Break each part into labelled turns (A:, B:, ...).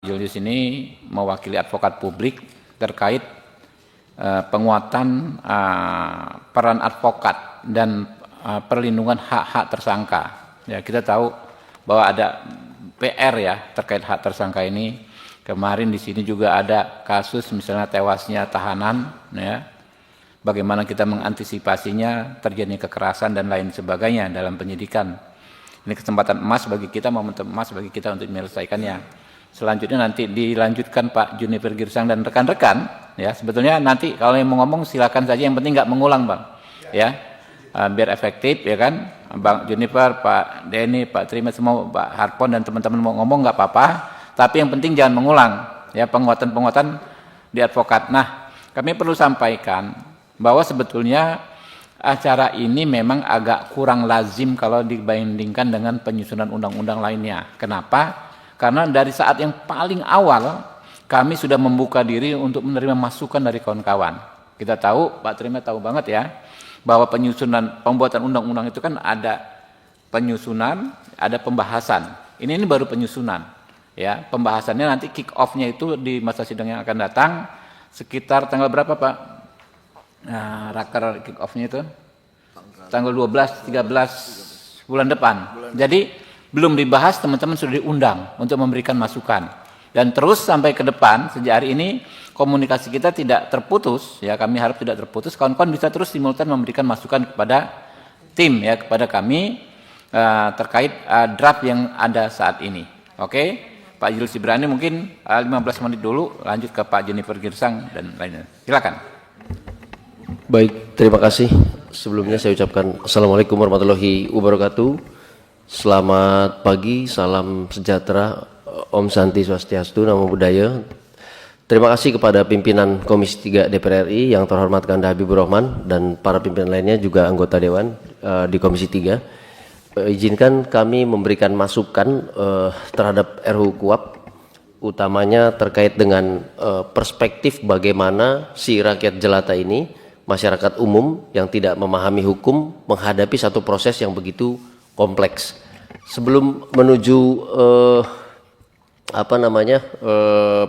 A: Julius ini mewakili advokat publik terkait penguatan peran advokat dan perlindungan hak-hak tersangka. Ya, kita tahu bahwa ada PR ya terkait hak tersangka ini. Kemarin di sini juga ada kasus misalnya tewasnya tahanan, ya. Bagaimana kita mengantisipasinya, terjadinya kekerasan dan lain sebagainya dalam penyidikan. Ini kesempatan emas bagi kita, momentum emas bagi kita untuk menyelesaikannya. Selanjutnya nanti dilanjutkan Pak Juniper Girsang dan rekan-rekan, ya. Sebetulnya nanti kalau yang mau ngomong silakan saja, yang penting nggak mengulang, Bang. Ya, biar efektif, ya kan. Bang Juniper, Pak Denny, Pak Trima, semua, Pak Harpon dan teman-teman mau ngomong nggak apa-apa. Tapi yang penting jangan mengulang, ya, penguatan-penguatan di advokat. Nah, kami perlu sampaikan bahwa sebetulnya acara ini memang agak kurang lazim kalau dibandingkan dengan penyusunan undang-undang lainnya. Kenapa? Karena dari saat yang paling awal kami sudah membuka diri untuk menerima masukan dari kawan-kawan. Kita tahu, Pak Trima tahu banget ya, bahwa pembuatan undang-undang itu kan ada penyusunan, ada pembahasan. Ini baru penyusunan. Ya, pembahasannya nanti kick off-nya itu di masa sidang yang akan datang sekitar tanggal berapa, Pak? Nah, raker kick off-nya itu tanggal 12, 13 bulan depan. Jadi belum dibahas, teman-teman sudah diundang untuk memberikan masukan. Dan terus sampai ke depan, sejak hari ini komunikasi kita tidak terputus, ya, kami harap tidak terputus. Kawan-kawan bisa terus simultan memberikan masukan kepada tim, ya, kepada kami terkait draft yang ada saat ini. Oke, Pak Julius Ibrani mungkin 15 menit dulu, lanjut ke Pak Juniper Girsang dan lainnya. Silakan.
B: Baik, terima kasih. Sebelumnya saya ucapkan Assalamualaikum warahmatullahi wabarakatuh. Selamat pagi, salam sejahtera, Om Santi Swastiastu, Namo Buddhaya. Terima kasih kepada pimpinan Komisi 3 DPR RI yang terhormat Kanda Habibur Rahman dan para pimpinan lainnya juga anggota Dewan di Komisi 3. Izinkan kami memberikan masukan terhadap RUU KUHP, utamanya terkait dengan perspektif bagaimana si rakyat jelata ini, masyarakat umum yang tidak memahami hukum, menghadapi satu proses yang begitu kompleks. Sebelum menuju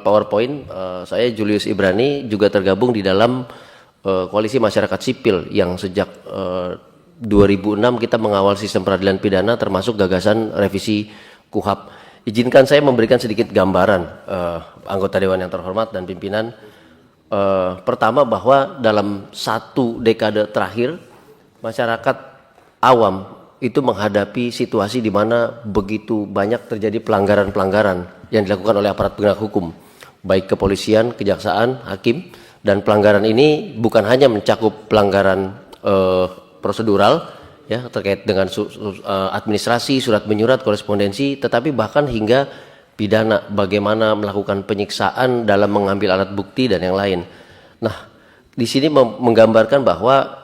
B: PowerPoint, saya Julius Ibrani juga tergabung di dalam koalisi masyarakat sipil yang sejak 2006 kita mengawal sistem peradilan pidana termasuk gagasan revisi KUHP. Izinkan saya memberikan sedikit gambaran anggota Dewan yang terhormat dan pimpinan. Pertama, bahwa dalam satu dekade terakhir masyarakat awam itu menghadapi situasi di mana begitu banyak terjadi pelanggaran-pelanggaran yang dilakukan oleh aparat penegak hukum, baik kepolisian, kejaksaan, hakim, dan pelanggaran ini bukan hanya mencakup pelanggaran prosedural, ya, terkait dengan administrasi, surat menyurat, korespondensi, tetapi bahkan hingga pidana, bagaimana melakukan penyiksaan dalam mengambil alat bukti dan yang lain. Nah, di sini menggambarkan bahwa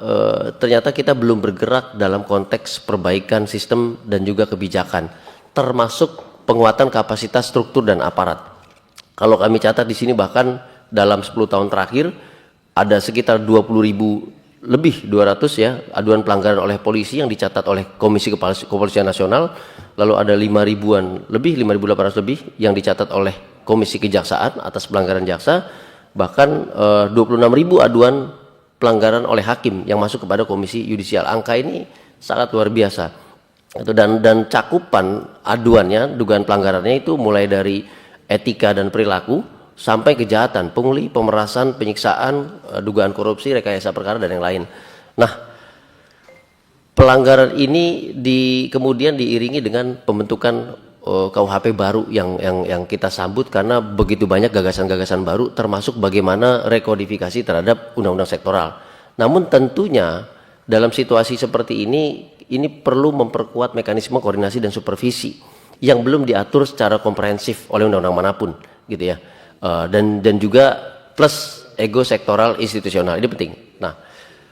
B: ternyata kita belum bergerak dalam konteks perbaikan sistem dan juga kebijakan, termasuk penguatan kapasitas struktur dan aparat. Kalau kami catat di sini, bahkan dalam 10 tahun terakhir ada sekitar 20.000 lebih 200 ya aduan pelanggaran oleh polisi yang dicatat oleh Komisi Kepolisian Nasional, lalu ada 5.000-an lebih, 5.800 lebih yang dicatat oleh Komisi Kejaksaan atas pelanggaran jaksa, bahkan 26.000 aduan pelanggaran oleh hakim yang masuk kepada Komisi Yudisial. Angka ini sangat luar biasa. Dan cakupan aduannya, dugaan pelanggarannya itu mulai dari etika dan perilaku sampai kejahatan, pungli, pemerasan, penyiksaan, dugaan korupsi, rekayasa perkara dan yang lain. Nah, pelanggaran ini kemudian diiringi dengan pembentukan KUHP baru yang kita sambut karena begitu banyak gagasan-gagasan baru, termasuk bagaimana rekodifikasi terhadap undang-undang sektoral. Namun tentunya dalam situasi seperti ini perlu memperkuat mekanisme koordinasi dan supervisi yang belum diatur secara komprehensif oleh undang-undang manapun, gitu ya. Dan juga plus ego sektoral institusional, ini penting. Nah,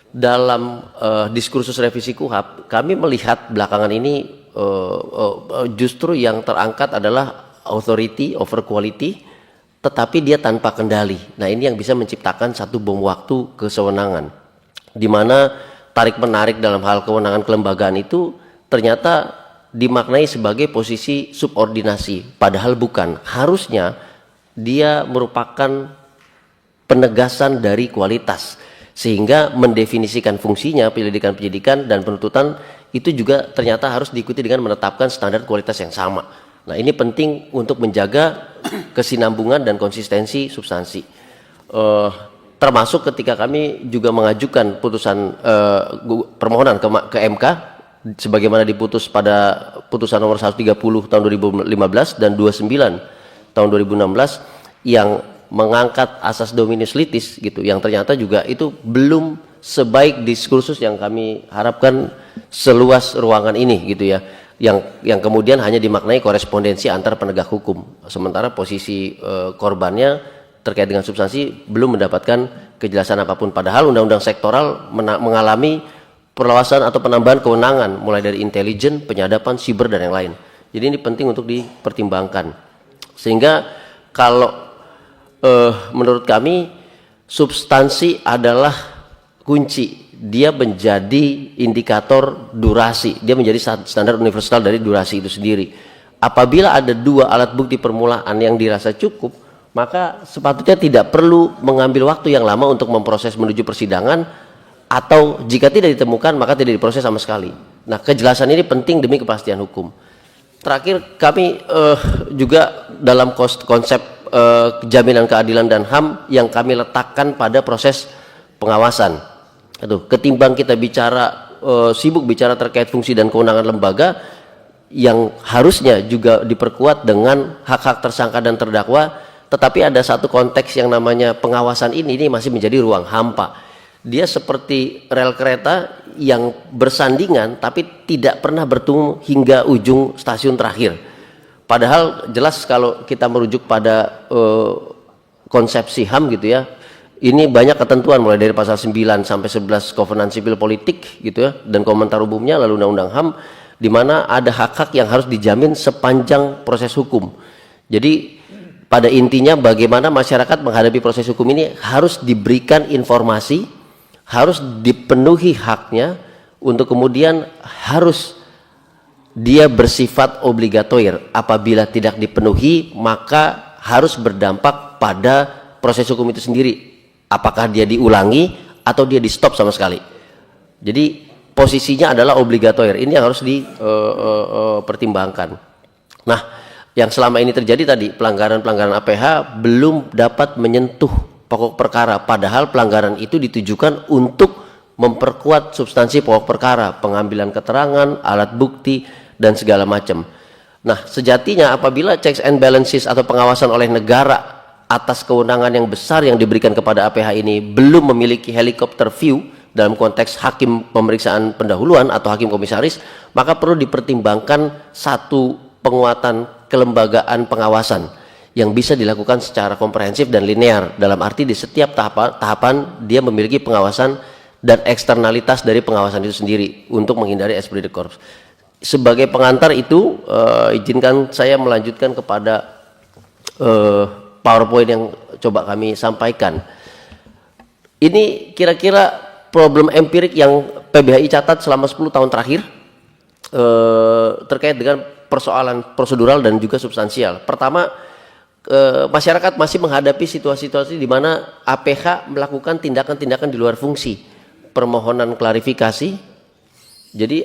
B: dalam diskursus revisi KUHP kami melihat belakangan ini justru yang terangkat adalah authority over quality, tetapi dia tanpa kendali. Nah, ini yang bisa menciptakan satu bom waktu kesewenangan, di mana tarik-menarik dalam hal kewenangan kelembagaan itu ternyata dimaknai sebagai posisi subordinasi, padahal bukan. Harusnya dia merupakan penegasan dari kualitas, sehingga mendefinisikan fungsinya penyelidikan dan penuntutan itu juga ternyata harus diikuti dengan menetapkan standar kualitas yang sama. Nah, ini penting untuk menjaga kesinambungan dan konsistensi substansi. Termasuk ketika kami juga mengajukan putusan permohonan ke MK sebagaimana diputus pada putusan nomor 130 tahun 2015 dan 29 tahun 2016 yang mengangkat asas dominus litis gitu, yang ternyata juga itu belum sebaik diskursus yang kami harapkan seluas ruangan ini gitu ya, yang kemudian hanya dimaknai korespondensi antar penegak hukum, sementara posisi korbannya terkait dengan substansi belum mendapatkan kejelasan apapun, padahal undang-undang sektoral mengalami perluasan atau penambahan kewenangan mulai dari intelijen, penyadapan, siber dan yang lain. Jadi ini penting untuk dipertimbangkan, sehingga kalau menurut kami substansi adalah kunci, dia menjadi indikator durasi, dia menjadi standar universal dari durasi itu sendiri. Apabila ada dua alat bukti permulaan yang dirasa cukup, maka sepatutnya tidak perlu mengambil waktu yang lama untuk memproses menuju persidangan, atau jika tidak ditemukan maka tidak diproses sama sekali. Nah, kejelasan ini penting demi kepastian hukum. Terakhir, kami juga dalam konsep jaminan keadilan dan HAM yang kami letakkan pada proses pengawasan. Ketimbang kita bicara sibuk bicara terkait fungsi dan kewenangan lembaga yang harusnya juga diperkuat dengan hak-hak tersangka dan terdakwa, tetapi ada satu konteks yang namanya pengawasan ini masih menjadi ruang hampa. Dia seperti rel kereta yang bersandingan tapi tidak pernah bertemu hingga ujung stasiun terakhir. Padahal jelas kalau kita merujuk pada konsepsi HAM gitu ya, ini banyak ketentuan mulai dari pasal 9 sampai 11 Kovenant Sipil Politik gitu ya, dan komentar umumnya, lalu undang-undang HAM, di mana ada hak-hak yang harus dijamin sepanjang proses hukum. Jadi pada intinya bagaimana masyarakat menghadapi proses hukum ini harus diberikan informasi, harus dipenuhi haknya, untuk kemudian harus dia bersifat obligatoir. Apabila tidak dipenuhi maka harus berdampak pada proses hukum itu sendiri, apakah dia diulangi atau dia di stop sama sekali. Jadi posisinya adalah obligatoir, ini yang harus dipertimbangkan. Nah, yang selama ini terjadi tadi, pelanggaran-pelanggaran APH belum dapat menyentuh pokok perkara, padahal pelanggaran itu ditujukan untuk memperkuat substansi pokok perkara, pengambilan keterangan, alat bukti, dan segala macam. Nah, sejatinya apabila checks and balances atau pengawasan oleh negara atas kewenangan yang besar yang diberikan kepada APH ini belum memiliki helikopter view dalam konteks hakim pemeriksaan pendahuluan atau hakim komisaris, maka perlu dipertimbangkan satu penguatan kelembagaan pengawasan yang bisa dilakukan secara komprehensif dan linear, dalam arti di setiap tahapan dia memiliki pengawasan dan eksternalitas dari pengawasan itu sendiri untuk menghindari esprit de corps. Sebagai pengantar itu, izinkan saya melanjutkan kepada PowerPoint yang coba kami sampaikan. Ini kira-kira problem empirik yang PBHI catat selama 10 tahun terakhir terkait dengan persoalan prosedural dan juga substansial. Pertama, masyarakat masih menghadapi situasi-situasi di mana APH melakukan tindakan-tindakan di luar fungsi. Permohonan klarifikasi, jadi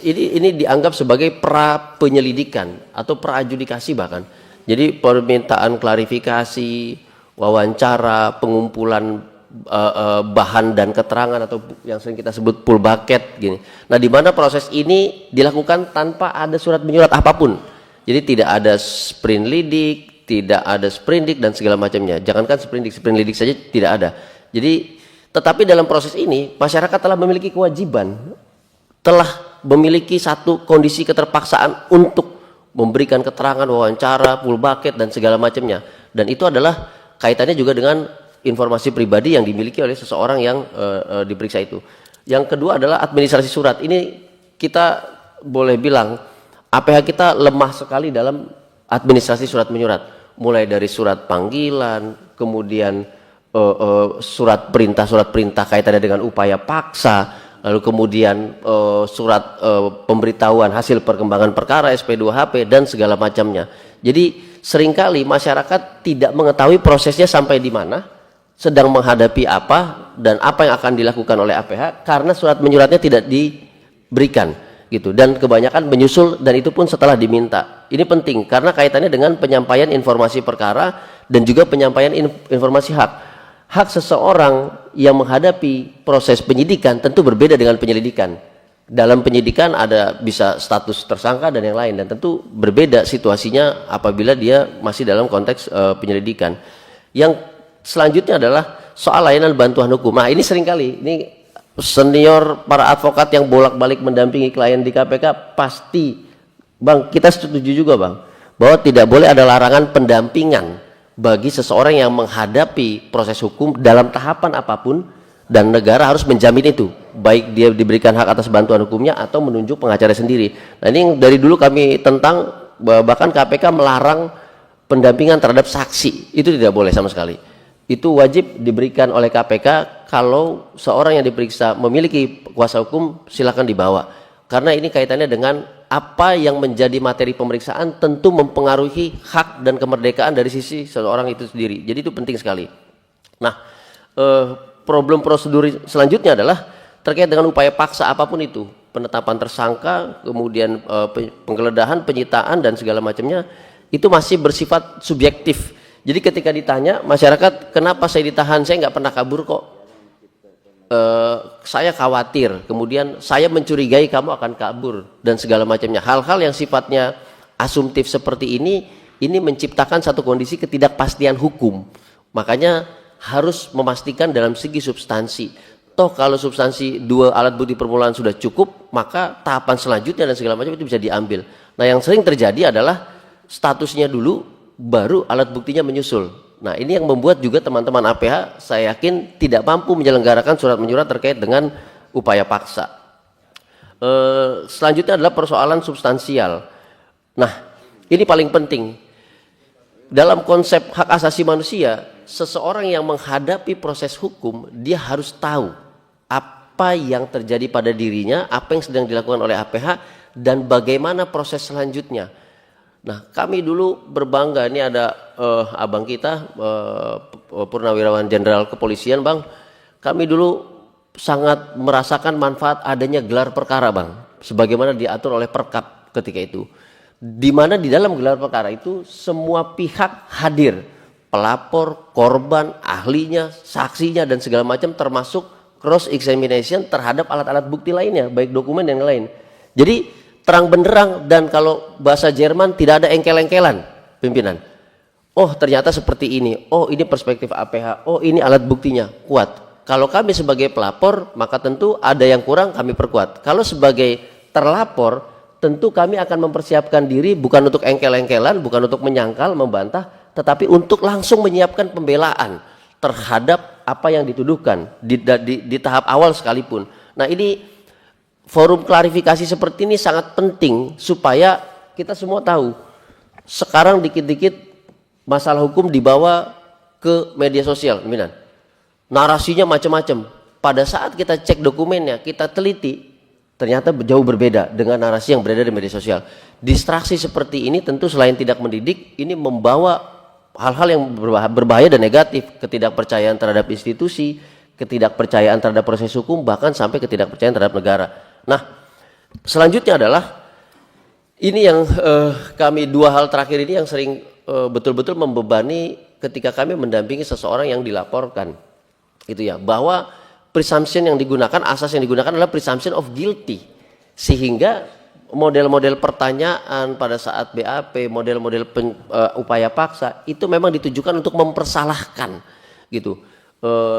B: ini dianggap sebagai pra penyelidikan atau pra adjudikasi bahkan. Jadi permintaan klarifikasi, wawancara, pengumpulan bahan dan keterangan atau yang sering kita sebut pull bucket gini. Nah, di mana proses ini dilakukan tanpa ada surat menyurat apapun. Jadi tidak ada sprint lidik, tidak ada sprindik dan segala macamnya. Jangankan sprint lidik saja tidak ada. Jadi tetapi dalam proses ini masyarakat telah memiliki kewajiban, telah memiliki satu kondisi keterpaksaan untuk memberikan keterangan, wawancara, full bucket dan segala macamnya. Dan itu adalah kaitannya juga dengan informasi pribadi yang dimiliki oleh seseorang yang diperiksa itu. Yang kedua adalah administrasi surat. Ini kita boleh bilang APH kita lemah sekali dalam administrasi surat menyurat. Mulai dari surat panggilan, kemudian surat perintah kaitannya dengan upaya paksa, lalu kemudian surat pemberitahuan hasil perkembangan perkara SP2HP dan segala macamnya. Jadi seringkali masyarakat tidak mengetahui prosesnya sampai di mana, sedang menghadapi apa, dan apa yang akan dilakukan oleh APH karena surat menyuratnya tidak diberikan gitu. Dan kebanyakan menyusul, dan itu pun setelah diminta. Ini penting karena kaitannya dengan penyampaian informasi perkara dan juga penyampaian informasi hak. Hak seseorang yang menghadapi proses penyidikan tentu berbeda dengan penyelidikan. Dalam penyidikan ada bisa status tersangka dan yang lain, dan tentu berbeda situasinya apabila dia masih dalam konteks penyelidikan. Yang selanjutnya adalah soal layanan bantuan hukum. Nah, ini seringkali ini senior para advokat yang bolak-balik mendampingi klien di KPK pasti, Bang, kita setuju juga, Bang, bahwa tidak boleh ada larangan pendampingan bagi seseorang yang menghadapi proses hukum dalam tahapan apapun, dan negara harus menjamin itu, baik dia diberikan hak atas bantuan hukumnya atau menunjuk pengacara sendiri. Nah, ini yang dari dulu kami tentang, bahkan KPK melarang pendampingan terhadap saksi, itu tidak boleh sama sekali. Itu wajib diberikan oleh KPK. Kalau seorang yang diperiksa memiliki kuasa hukum, silakan dibawa, karena ini kaitannya dengan apa yang menjadi materi pemeriksaan tentu mempengaruhi hak dan kemerdekaan dari sisi seseorang itu sendiri. Jadi itu penting sekali. Nah, problem prosedur selanjutnya adalah terkait dengan upaya paksa apapun itu, penetapan tersangka, kemudian penggeledahan, penyitaan dan segala macamnya, itu masih bersifat subjektif. Jadi ketika ditanya masyarakat, kenapa saya ditahan, saya nggak pernah kabur kok, saya khawatir, kemudian saya mencurigai kamu akan kabur dan segala macamnya. Hal-hal yang sifatnya asumtif seperti ini menciptakan satu kondisi ketidakpastian hukum. Makanya harus memastikan dalam segi substansi. Toh kalau substansi dua alat bukti permulaan sudah cukup, maka tahapan selanjutnya dan segala macam itu bisa diambil. Nah, yang sering terjadi adalah statusnya dulu, baru alat buktinya menyusul. Nah, ini yang membuat juga teman-teman APH, saya yakin, tidak mampu menyelenggarakan surat menyurat terkait dengan upaya paksa. Selanjutnya adalah persoalan substansial. Nah, ini paling penting. Dalam konsep hak asasi manusia, seseorang yang menghadapi proses hukum, dia harus tahu apa yang terjadi pada dirinya, apa yang sedang dilakukan oleh APH, dan bagaimana proses selanjutnya. Nah, kami dulu berbangga, ini ada abang kita, Purnawirawan Jenderal Kepolisian, Bang. Kami dulu sangat merasakan manfaat adanya gelar perkara, Bang, sebagaimana diatur oleh Perkap ketika itu. Di mana di dalam gelar perkara itu semua pihak hadir, pelapor, korban, ahlinya, saksinya dan segala macam, termasuk cross examination terhadap alat-alat bukti lainnya, baik dokumen dan lain. Jadi terang benderang, dan kalau bahasa Jerman tidak ada engkel-engkelan pimpinan. Oh, ternyata seperti ini. Oh, ini perspektif APH. Oh, ini alat buktinya kuat. Kalau kami sebagai pelapor, maka tentu ada yang kurang, kami perkuat. Kalau sebagai terlapor, tentu kami akan mempersiapkan diri bukan untuk engkel-engkelan, bukan untuk menyangkal, membantah, tetapi untuk langsung menyiapkan pembelaan terhadap apa yang dituduhkan di tahap awal sekalipun. Nah, ini forum klarifikasi seperti ini sangat penting supaya kita semua tahu. Sekarang dikit-dikit masalah hukum dibawa ke media sosial, narasinya macam-macam. Pada saat kita cek dokumennya, kita teliti, ternyata jauh berbeda dengan narasi yang beredar di media sosial. Distraksi seperti ini tentu selain tidak mendidik, ini membawa hal-hal yang berbahaya dan negatif, ketidakpercayaan terhadap institusi, ketidakpercayaan terhadap proses hukum, bahkan sampai ketidakpercayaan terhadap negara. Nah, selanjutnya adalah ini yang kami, dua hal terakhir ini yang sering betul-betul membebani ketika kami mendampingi seseorang yang dilaporkan. Itu ya, bahwa presumption yang digunakan, asas yang digunakan adalah presumption of guilty. Sehingga model-model pertanyaan pada saat BAP, model-model upaya paksa itu memang ditujukan untuk mempersalahkan gitu.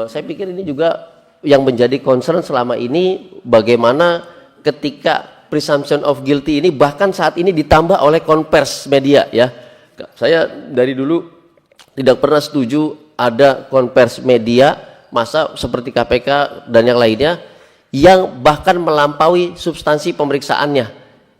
B: Saya pikir ini juga yang menjadi concern selama ini, bagaimana ketika presumption of guilty ini bahkan saat ini ditambah oleh konvers media ya. Saya dari dulu tidak pernah setuju ada konvers media masa seperti KPK dan yang lainnya yang bahkan melampaui substansi pemeriksaannya,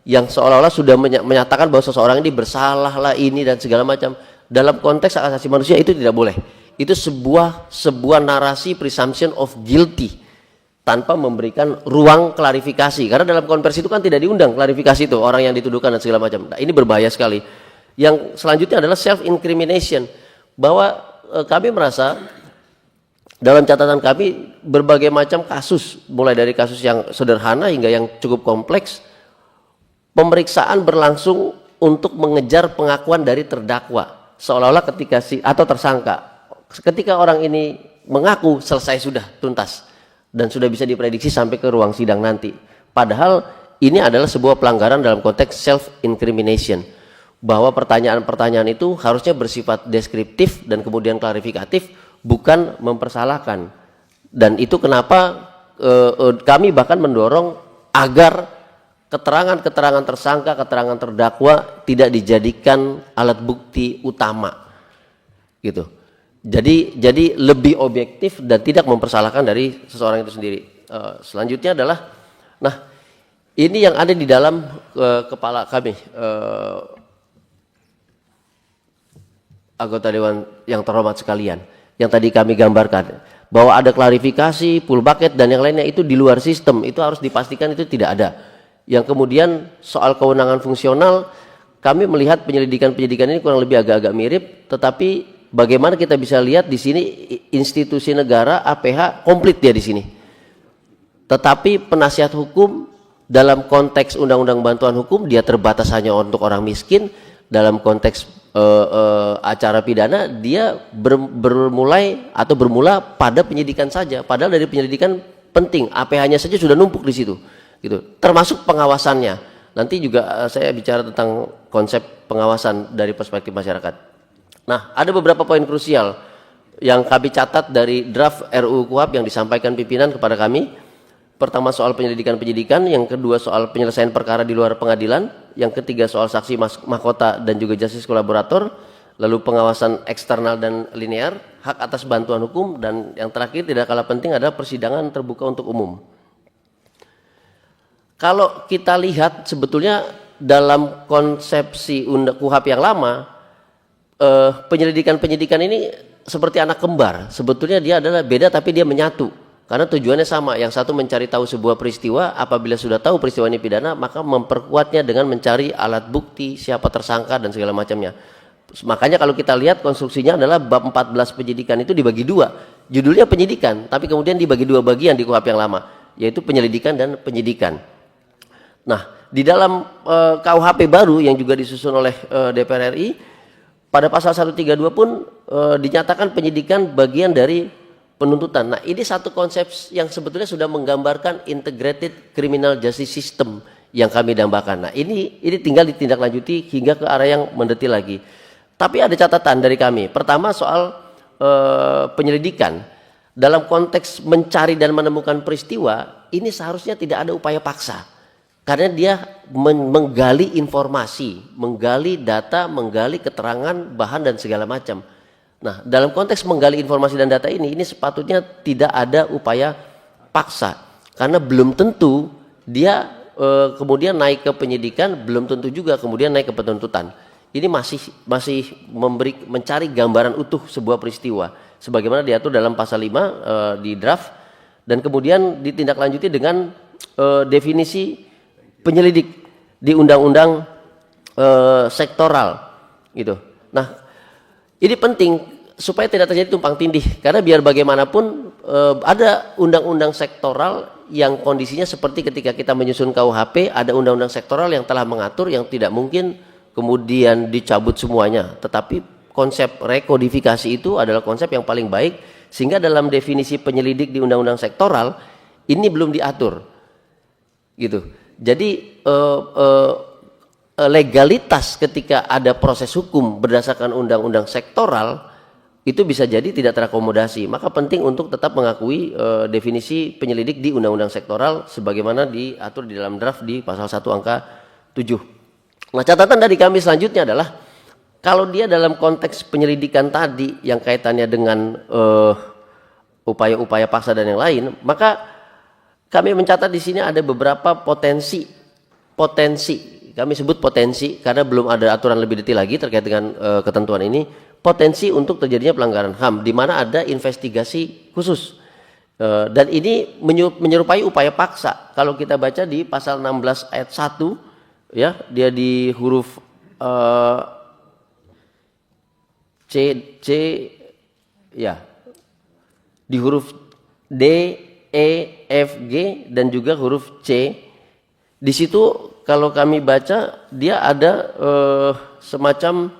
B: yang seolah-olah sudah menyatakan bahwa seseorang ini bersalah lah ini dan segala macam. Dalam konteks hak asasi manusia itu tidak boleh. Itu sebuah narasi presumption of guilty tanpa memberikan ruang klarifikasi, karena dalam konversi itu kan tidak diundang klarifikasi itu orang yang dituduhkan dan segala macam. Nah, ini berbahaya sekali. Yang selanjutnya adalah self incrimination, bahwa kami merasa dalam catatan kami berbagai macam kasus, mulai dari kasus yang sederhana hingga yang cukup kompleks, pemeriksaan berlangsung untuk mengejar pengakuan dari terdakwa, seolah-olah ketika atau tersangka, ketika orang ini mengaku selesai, sudah tuntas dan sudah bisa diprediksi sampai ke ruang sidang nanti. Padahal ini adalah sebuah pelanggaran dalam konteks self incrimination, bahwa pertanyaan-pertanyaan itu harusnya bersifat deskriptif dan kemudian klarifikatif, bukan mempersalahkan. Dan itu kenapa kami bahkan mendorong agar keterangan-keterangan tersangka, keterangan terdakwa tidak dijadikan alat bukti utama, gitu. Jadi lebih objektif dan tidak mempersalahkan dari seseorang itu sendiri. Selanjutnya adalah, nah ini yang ada di dalam kepala kami, anggota dewan yang terhormat sekalian, yang tadi kami gambarkan, bahwa ada klarifikasi, full bucket dan yang lainnya itu di luar sistem, itu harus dipastikan itu tidak ada. Yang kemudian soal kewenangan fungsional, kami melihat penyelidikan ini kurang lebih agak-agak mirip, tetapi bagaimana kita bisa lihat di sini institusi negara APH komplit dia di sini. Tetapi penasihat hukum dalam konteks undang-undang bantuan hukum dia terbatas hanya untuk orang miskin. Dalam konteks acara pidana dia bermula pada penyidikan saja, padahal dari penyelidikan penting, APH-nya saja sudah numpuk di situ, gitu. Termasuk pengawasannya. Nanti juga saya bicara tentang konsep pengawasan dari perspektif masyarakat. Nah, ada beberapa poin krusial yang kami catat dari draft RUU KUHP yang disampaikan pimpinan kepada kami. Pertama soal penyidikan, yang kedua soal penyelesaian perkara di luar pengadilan, yang ketiga soal saksi mahkota dan juga justice kolaborator, lalu pengawasan eksternal dan linear, hak atas bantuan hukum, dan yang terakhir tidak kalah penting adalah persidangan terbuka untuk umum. Kalau kita lihat sebetulnya dalam konsepsi KUHP yang lama, penyelidikan ini seperti anak kembar. Sebetulnya dia adalah beda tapi dia menyatu. Karena tujuannya sama, yang satu mencari tahu sebuah peristiwa, apabila sudah tahu peristiwa ini pidana, maka memperkuatnya dengan mencari alat bukti, siapa tersangka dan segala macamnya. Makanya kalau kita lihat konstruksinya adalah bab 14 penyidikan itu dibagi dua. Judulnya penyidikan, tapi kemudian dibagi dua bagian di KUHP yang lama, yaitu penyelidikan dan penyidikan. Nah, di dalam KUHP baru yang juga disusun oleh DPR RI, pada pasal 132 pun dinyatakan penyidikan bagian dari penuntutan. Nah, ini satu konsep yang sebetulnya sudah menggambarkan integrated criminal justice system yang kami dambakan. Nah, ini tinggal ditindaklanjuti hingga ke arah yang mendetil lagi. Tapi ada catatan dari kami. Pertama soal penyelidikan. Dalam konteks mencari dan menemukan peristiwa, ini seharusnya tidak ada upaya paksa. Karena dia menggali informasi, menggali data, menggali keterangan, bahan dan segala macam. Nah, dalam konteks menggali informasi dan data ini sepatutnya tidak ada upaya paksa, karena belum tentu dia kemudian naik ke penyidikan, belum tentu juga kemudian naik ke penuntutan. Ini masih mencari gambaran utuh sebuah peristiwa, sebagaimana diatur dalam pasal 5 di draft, dan kemudian ditindaklanjuti dengan definisi penyelidik di undang-undang sektoral, gitu. Nah, ini penting supaya tidak terjadi tumpang tindih, karena biar bagaimanapun ada undang-undang sektoral yang kondisinya seperti ketika kita menyusun KUHP, ada undang-undang sektoral yang telah mengatur, yang tidak mungkin kemudian dicabut semuanya. Tetapi konsep rekodifikasi itu adalah konsep yang paling baik, sehingga dalam definisi penyelidik di undang-undang sektoral ini belum diatur, gitu. Jadi legalitas ketika ada proses hukum berdasarkan undang-undang sektoral itu bisa jadi tidak terakomodasi. Maka penting untuk tetap mengakui definisi penyelidik di undang-undang sektoral sebagaimana diatur di dalam draft di pasal 1 angka 7. Nah, catatan dari kami selanjutnya adalah kalau dia dalam konteks penyelidikan tadi yang kaitannya dengan upaya-upaya paksa dan yang lain, maka kami mencatat di sini ada beberapa potensi. Kami sebut potensi karena belum ada aturan lebih detail lagi terkait dengan ketentuan ini. Potensi untuk terjadinya pelanggaran HAM di mana ada investigasi khusus. Dan ini menyerupai upaya paksa. Kalau kita baca di pasal 16 ayat 1, ya, dia di huruf C ya, di huruf D, E, F, G dan juga huruf C. Di situ kalau kami baca dia ada semacam,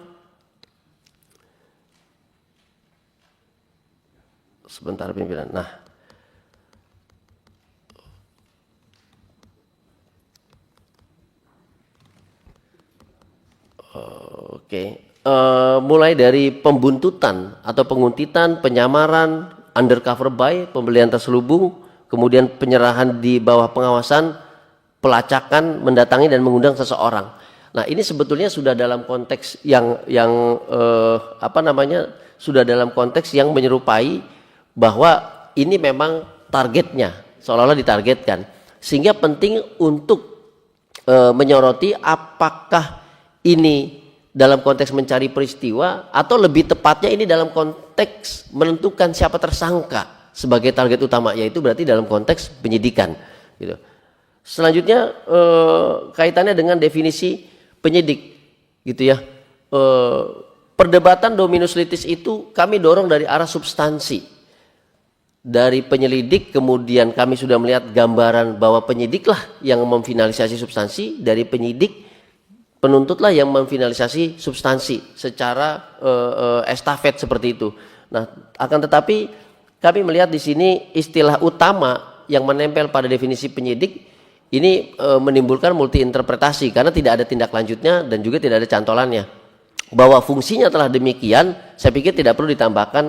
B: sebentar pimpinan. Nah, oke. Mulai dari pembuntutan atau penguntitan, penyamaran, undercover buy, pembelian terselubung, kemudian penyerahan di bawah pengawasan, pelacakan, mendatangi dan mengundang seseorang. Nah, ini sebetulnya sudah dalam konteks yang sudah dalam konteks yang menyerupai bahwa ini memang targetnya, seolah-olah ditargetkan. Sehingga penting untuk menyoroti apakah ini dalam konteks mencari peristiwa atau lebih tepatnya ini dalam konteks menentukan siapa tersangka sebagai target utama, yaitu berarti dalam konteks penyidikan gitu. Selanjutnya kaitannya dengan definisi penyidik gitu ya. Perdebatan dominus litis itu kami dorong dari arah substansi. Dari penyelidik kemudian kami sudah melihat gambaran bahwa penyidiklah yang memfinalisasi substansi, dari penyidik penuntutlah yang memfinalisasi substansi secara estafet seperti itu. Nah, akan tetapi kami melihat di sini istilah utama yang menempel pada definisi penyidik ini menimbulkan multi interpretasi karena tidak ada tindak lanjutnya dan juga tidak ada cantolannya. Bahwa fungsinya telah demikian, saya pikir tidak perlu ditambahkan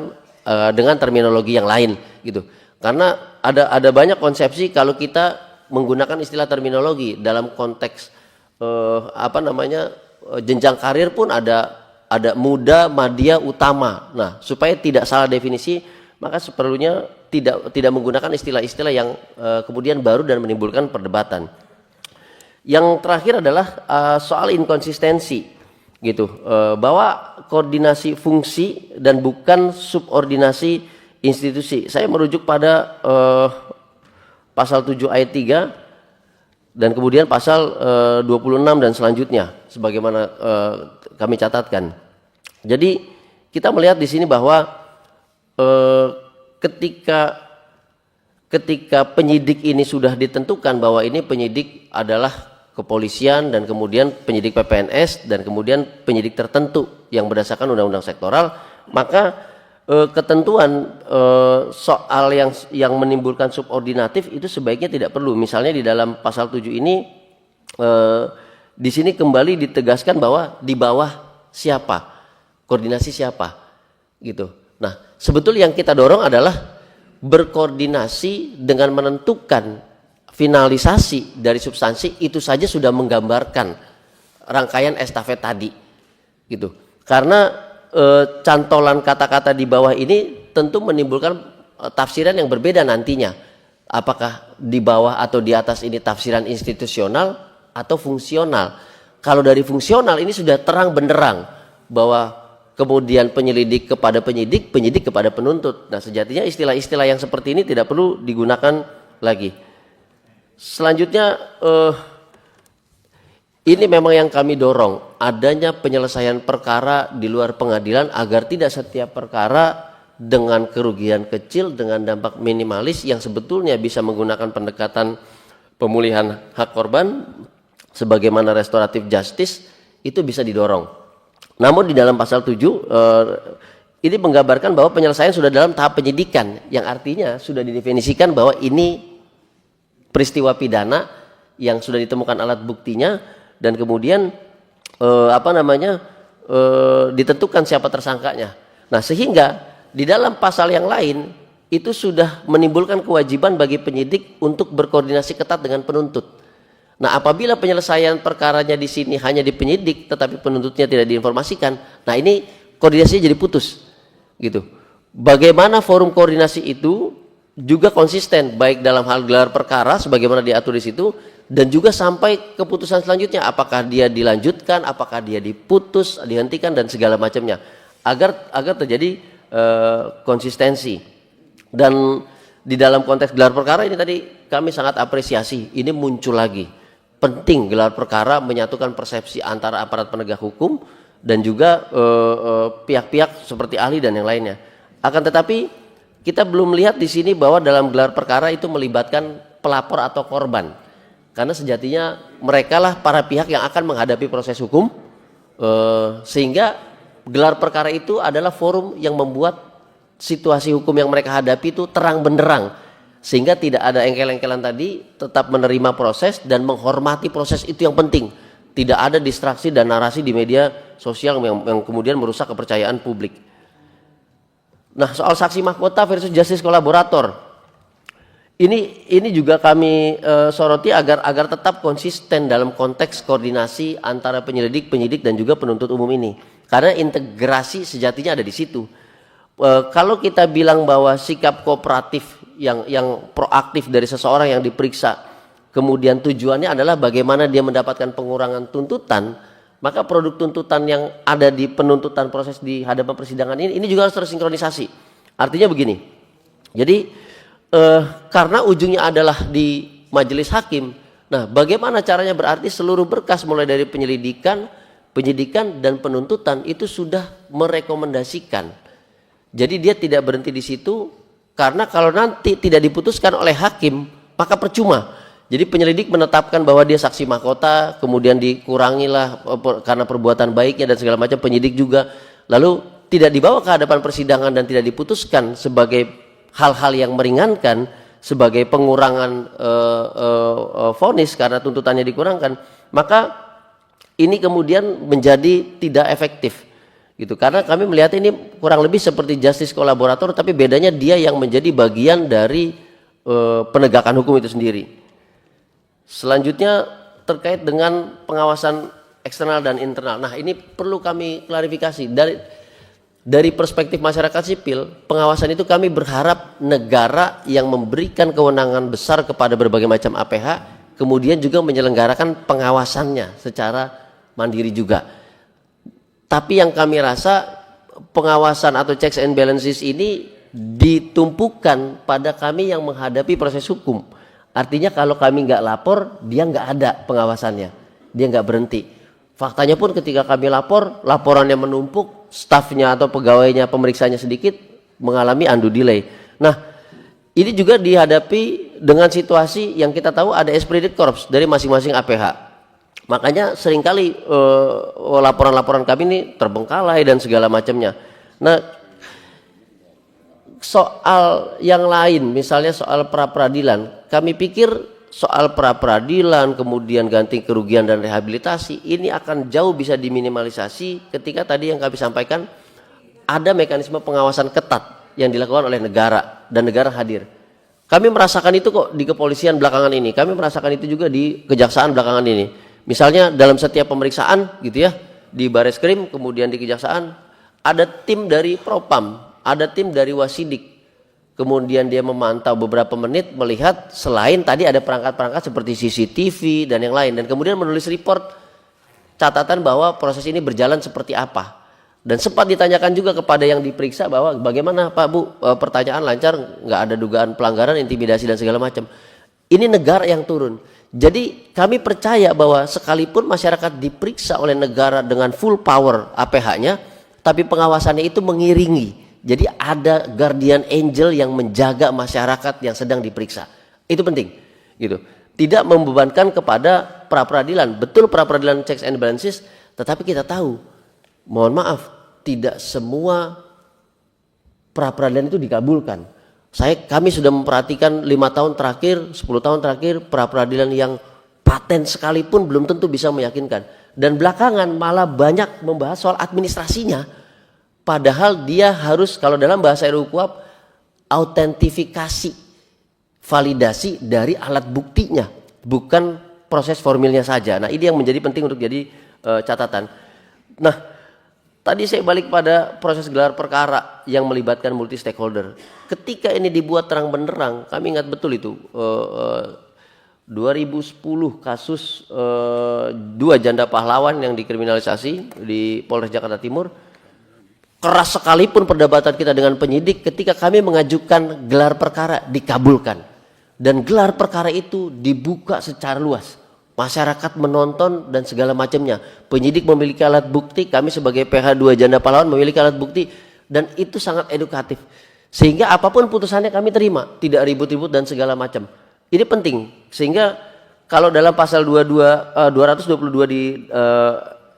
B: dengan terminologi yang lain gitu. Karena ada banyak konsepsi kalau kita menggunakan istilah terminologi dalam konteks jenjang karir pun ada muda, madya, utama. Nah, supaya tidak salah definisi, maka seperlunya tidak menggunakan istilah-istilah yang kemudian baru dan menimbulkan perdebatan. Yang terakhir adalah soal inkonsistensi, gitu, bahwa koordinasi fungsi dan bukan subordinasi institusi. Saya merujuk pada pasal 7 ayat 3. Dan kemudian pasal 26 dan selanjutnya sebagaimana kami catatkan. Jadi kita melihat di sini bahwa ketika penyidik ini sudah ditentukan bahwa ini penyidik adalah kepolisian dan kemudian penyidik PPNS dan kemudian penyidik tertentu yang berdasarkan undang-undang sektoral, maka ketentuan soal yang menimbulkan subordinatif itu sebaiknya tidak perlu. Misalnya di dalam pasal 7 ini di sini kembali ditegaskan bahwa di bawah siapa, koordinasi siapa gitu. Nah, sebetulnya yang kita dorong adalah berkoordinasi dengan menentukan finalisasi dari substansi itu saja sudah menggambarkan rangkaian estafet tadi gitu. Karena cantolan kata-kata di bawah ini tentu menimbulkan tafsiran yang berbeda nantinya. Apakah di bawah atau di atas ini tafsiran institusional atau fungsional. Kalau dari fungsional ini sudah terang benderang bahwa kemudian penyelidik kepada penyidik, penyidik kepada penuntut. Nah, sejatinya istilah-istilah yang seperti ini tidak perlu digunakan lagi. Selanjutnya ini memang yang kami dorong, adanya penyelesaian perkara di luar pengadilan agar tidak setiap perkara dengan kerugian kecil, dengan dampak minimalis yang sebetulnya bisa menggunakan pendekatan pemulihan hak korban sebagaimana restoratif justice itu bisa didorong. Namun di dalam pasal 7 ini menggambarkan bahwa penyelesaian sudah dalam tahap penyidikan, yang artinya sudah didefinisikan bahwa ini peristiwa pidana yang sudah ditemukan alat buktinya dan kemudian ditentukan siapa tersangkanya. Nah, sehingga di dalam pasal yang lain itu sudah menimbulkan kewajiban bagi penyidik untuk berkoordinasi ketat dengan penuntut. Nah, apabila penyelesaian perkaranya di sini hanya di penyidik tetapi penuntutnya tidak diinformasikan, nah ini koordinasinya jadi putus gitu. Bagaimana forum koordinasi itu juga konsisten baik dalam hal gelar perkara sebagaimana diatur di situ dan juga sampai keputusan selanjutnya, apakah dia dilanjutkan, apakah dia diputus, dihentikan dan segala macamnya, agar terjadi konsistensi. Dan di dalam konteks gelar perkara ini tadi kami sangat apresiasi, ini muncul lagi. Penting gelar perkara menyatukan persepsi antara aparat penegak hukum dan juga pihak-pihak seperti ahli dan yang lainnya. Akan tetapi kita belum melihat di sini bahwa dalam gelar perkara itu melibatkan pelapor atau korban, karena sejatinya mereka lah para pihak yang akan menghadapi proses hukum, sehingga gelar perkara itu adalah forum yang membuat situasi hukum yang mereka hadapi itu terang benderang, sehingga tidak ada engkel-engkelan tadi, tetap menerima proses dan menghormati proses, itu yang penting. Tidak ada distraksi dan narasi di media sosial yang kemudian merusak kepercayaan publik. Nah, soal saksi mahkota versus justice kolaborator, ini juga kami soroti agar tetap konsisten dalam konteks koordinasi antara penyelidik, penyidik dan juga penuntut umum ini, karena integrasi sejatinya ada di situ. Kalau kita bilang bahwa sikap kooperatif yang proaktif dari seseorang yang diperiksa, kemudian tujuannya adalah bagaimana dia mendapatkan pengurangan tuntutan, maka produk tuntutan yang ada di penuntutan proses di hadapan persidangan ini juga harus tersinkronisasi. Artinya begini, jadi karena ujungnya adalah di majelis hakim, nah bagaimana caranya, berarti seluruh berkas mulai dari penyelidikan, penyidikan dan penuntutan itu sudah merekomendasikan. Jadi dia tidak berhenti di situ, karena kalau nanti tidak diputuskan oleh hakim maka percuma. Jadi penyelidik menetapkan bahwa dia saksi mahkota, kemudian dikurangilah karena perbuatan baiknya dan segala macam, penyidik juga, lalu tidak dibawa ke hadapan persidangan dan tidak diputuskan sebagai hal-hal yang meringankan, sebagai pengurangan vonis karena tuntutannya dikurangkan, maka ini kemudian menjadi tidak efektif. Gitu, karena kami melihat ini kurang lebih seperti justice kolaborator, tapi bedanya dia yang menjadi bagian dari penegakan hukum itu sendiri. Selanjutnya terkait dengan pengawasan eksternal dan internal. Nah, ini perlu kami klarifikasi dari perspektif masyarakat sipil. Pengawasan itu kami berharap negara yang memberikan kewenangan besar kepada berbagai macam APH kemudian juga menyelenggarakan pengawasannya secara mandiri juga. Tapi yang kami rasa pengawasan atau checks and balances ini ditumpukan pada kami yang menghadapi proses hukum. Artinya kalau kami nggak lapor, dia nggak ada pengawasannya, dia nggak berhenti. Faktanya pun ketika kami lapor, laporannya menumpuk, stafnya atau pegawainya, pemeriksanya sedikit, mengalami undue delay. Nah, ini juga dihadapi dengan situasi yang kita tahu ada esprit de corps dari masing-masing APH. Makanya seringkali laporan-laporan kami ini terbengkalai dan segala macamnya. Nah, soal yang lain, misalnya soal pra-peradilan, kami pikir soal pra-peradilan, kemudian ganti kerugian dan rehabilitasi, ini akan jauh bisa diminimalisasi ketika tadi yang kami sampaikan ada mekanisme pengawasan ketat yang dilakukan oleh negara dan negara hadir. Kami merasakan itu kok di kepolisian belakangan ini, kami merasakan itu juga di kejaksaan belakangan ini. Misalnya dalam setiap pemeriksaan gitu ya, di Bareskrim kemudian di kejaksaan ada tim dari Propam, ada tim dari Wasidik. Kemudian dia memantau beberapa menit, melihat selain tadi ada perangkat-perangkat seperti CCTV dan yang lain, dan kemudian menulis report catatan bahwa proses ini berjalan seperti apa. Dan sempat ditanyakan juga kepada yang diperiksa bahwa bagaimana Pak Bu, pertanyaan lancar, nggak ada dugaan pelanggaran, intimidasi dan segala macam. Ini negara yang turun. Jadi kami percaya bahwa sekalipun masyarakat diperiksa oleh negara dengan full power APH-nya, tapi pengawasannya itu mengiringi. Jadi ada guardian angel yang menjaga masyarakat yang sedang diperiksa. Itu penting, gitu. Tidak membebankan kepada pra-peradilan. Betul pra-peradilan checks and balances, tetapi kita tahu, mohon maaf, tidak semua pra-peradilan itu dikabulkan. Kami sudah memperhatikan 5 tahun terakhir, 10 tahun terakhir, pra-peradilan yang paten sekalipun belum tentu bisa meyakinkan. Dan belakangan malah banyak membahas soal administrasinya. Padahal dia harus, kalau dalam bahasa RUU KUHP, autentifikasi, validasi dari alat buktinya, bukan proses formilnya saja. Nah, ini yang menjadi penting untuk jadi catatan. Nah, tadi saya balik pada proses gelar perkara yang melibatkan multi stakeholder. Ketika ini dibuat terang benderang, kami ingat betul itu 2010 kasus 2 janda pahlawan yang dikriminalisasi di Polres Jakarta Timur. Keras sekalipun perdebatan kita dengan penyidik ketika kami mengajukan gelar perkara dikabulkan. Dan gelar perkara itu dibuka secara luas. masyarakat menonton dan segala macamnya. Penyidik memiliki alat bukti, kami sebagai PH2 Janda Pahlawan memiliki alat bukti, dan itu sangat edukatif. Sehingga apapun putusannya kami terima, tidak ribut-ribut dan segala macam. Ini penting, sehingga kalau dalam pasal 222 di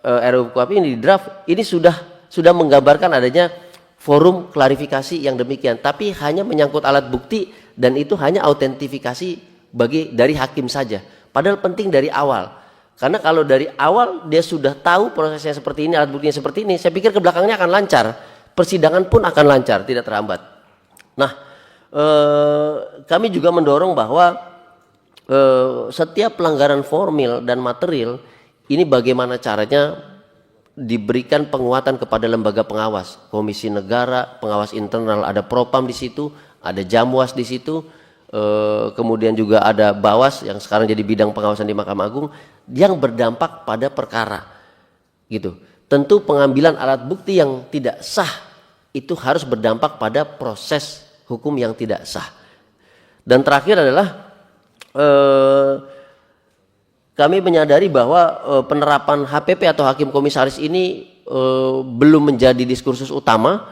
B: RUU KUHP ini di draft, ini sudah menggambarkan adanya forum klarifikasi yang demikian, tapi hanya menyangkut alat bukti, dan itu hanya autentifikasi dari hakim saja. Padahal penting dari awal, karena kalau dari awal dia sudah tahu prosesnya seperti ini, alat buktinya seperti ini, saya pikir ke belakangnya akan lancar, persidangan pun akan lancar, tidak terhambat. Nah, kami juga mendorong bahwa setiap pelanggaran formil dan material ini bagaimana caranya diberikan penguatan kepada lembaga pengawas, Komisi Negara, pengawas internal, ada Propam di situ, ada Jamwas di situ. Kemudian juga ada Bawas yang sekarang jadi bidang pengawasan di Mahkamah Agung yang berdampak pada perkara gitu. Tentu pengambilan alat bukti yang tidak sah itu harus berdampak pada proses hukum yang tidak sah. Dan terakhir adalah kami menyadari bahwa penerapan HPP atau hakim komisaris ini belum menjadi diskursus utama,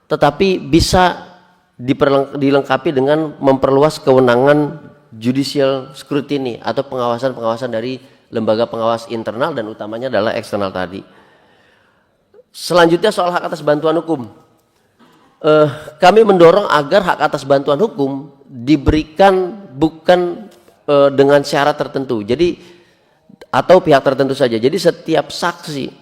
B: tetapi bisa dilengkapi dengan memperluas kewenangan judicial scrutiny atau pengawasan-pengawasan dari lembaga pengawas internal dan utamanya adalah eksternal tadi. Selanjutnya soal hak atas bantuan hukum. Kami mendorong agar hak atas bantuan hukum diberikan bukan dengan syarat tertentu. Jadi atau pihak tertentu saja. Jadi setiap saksi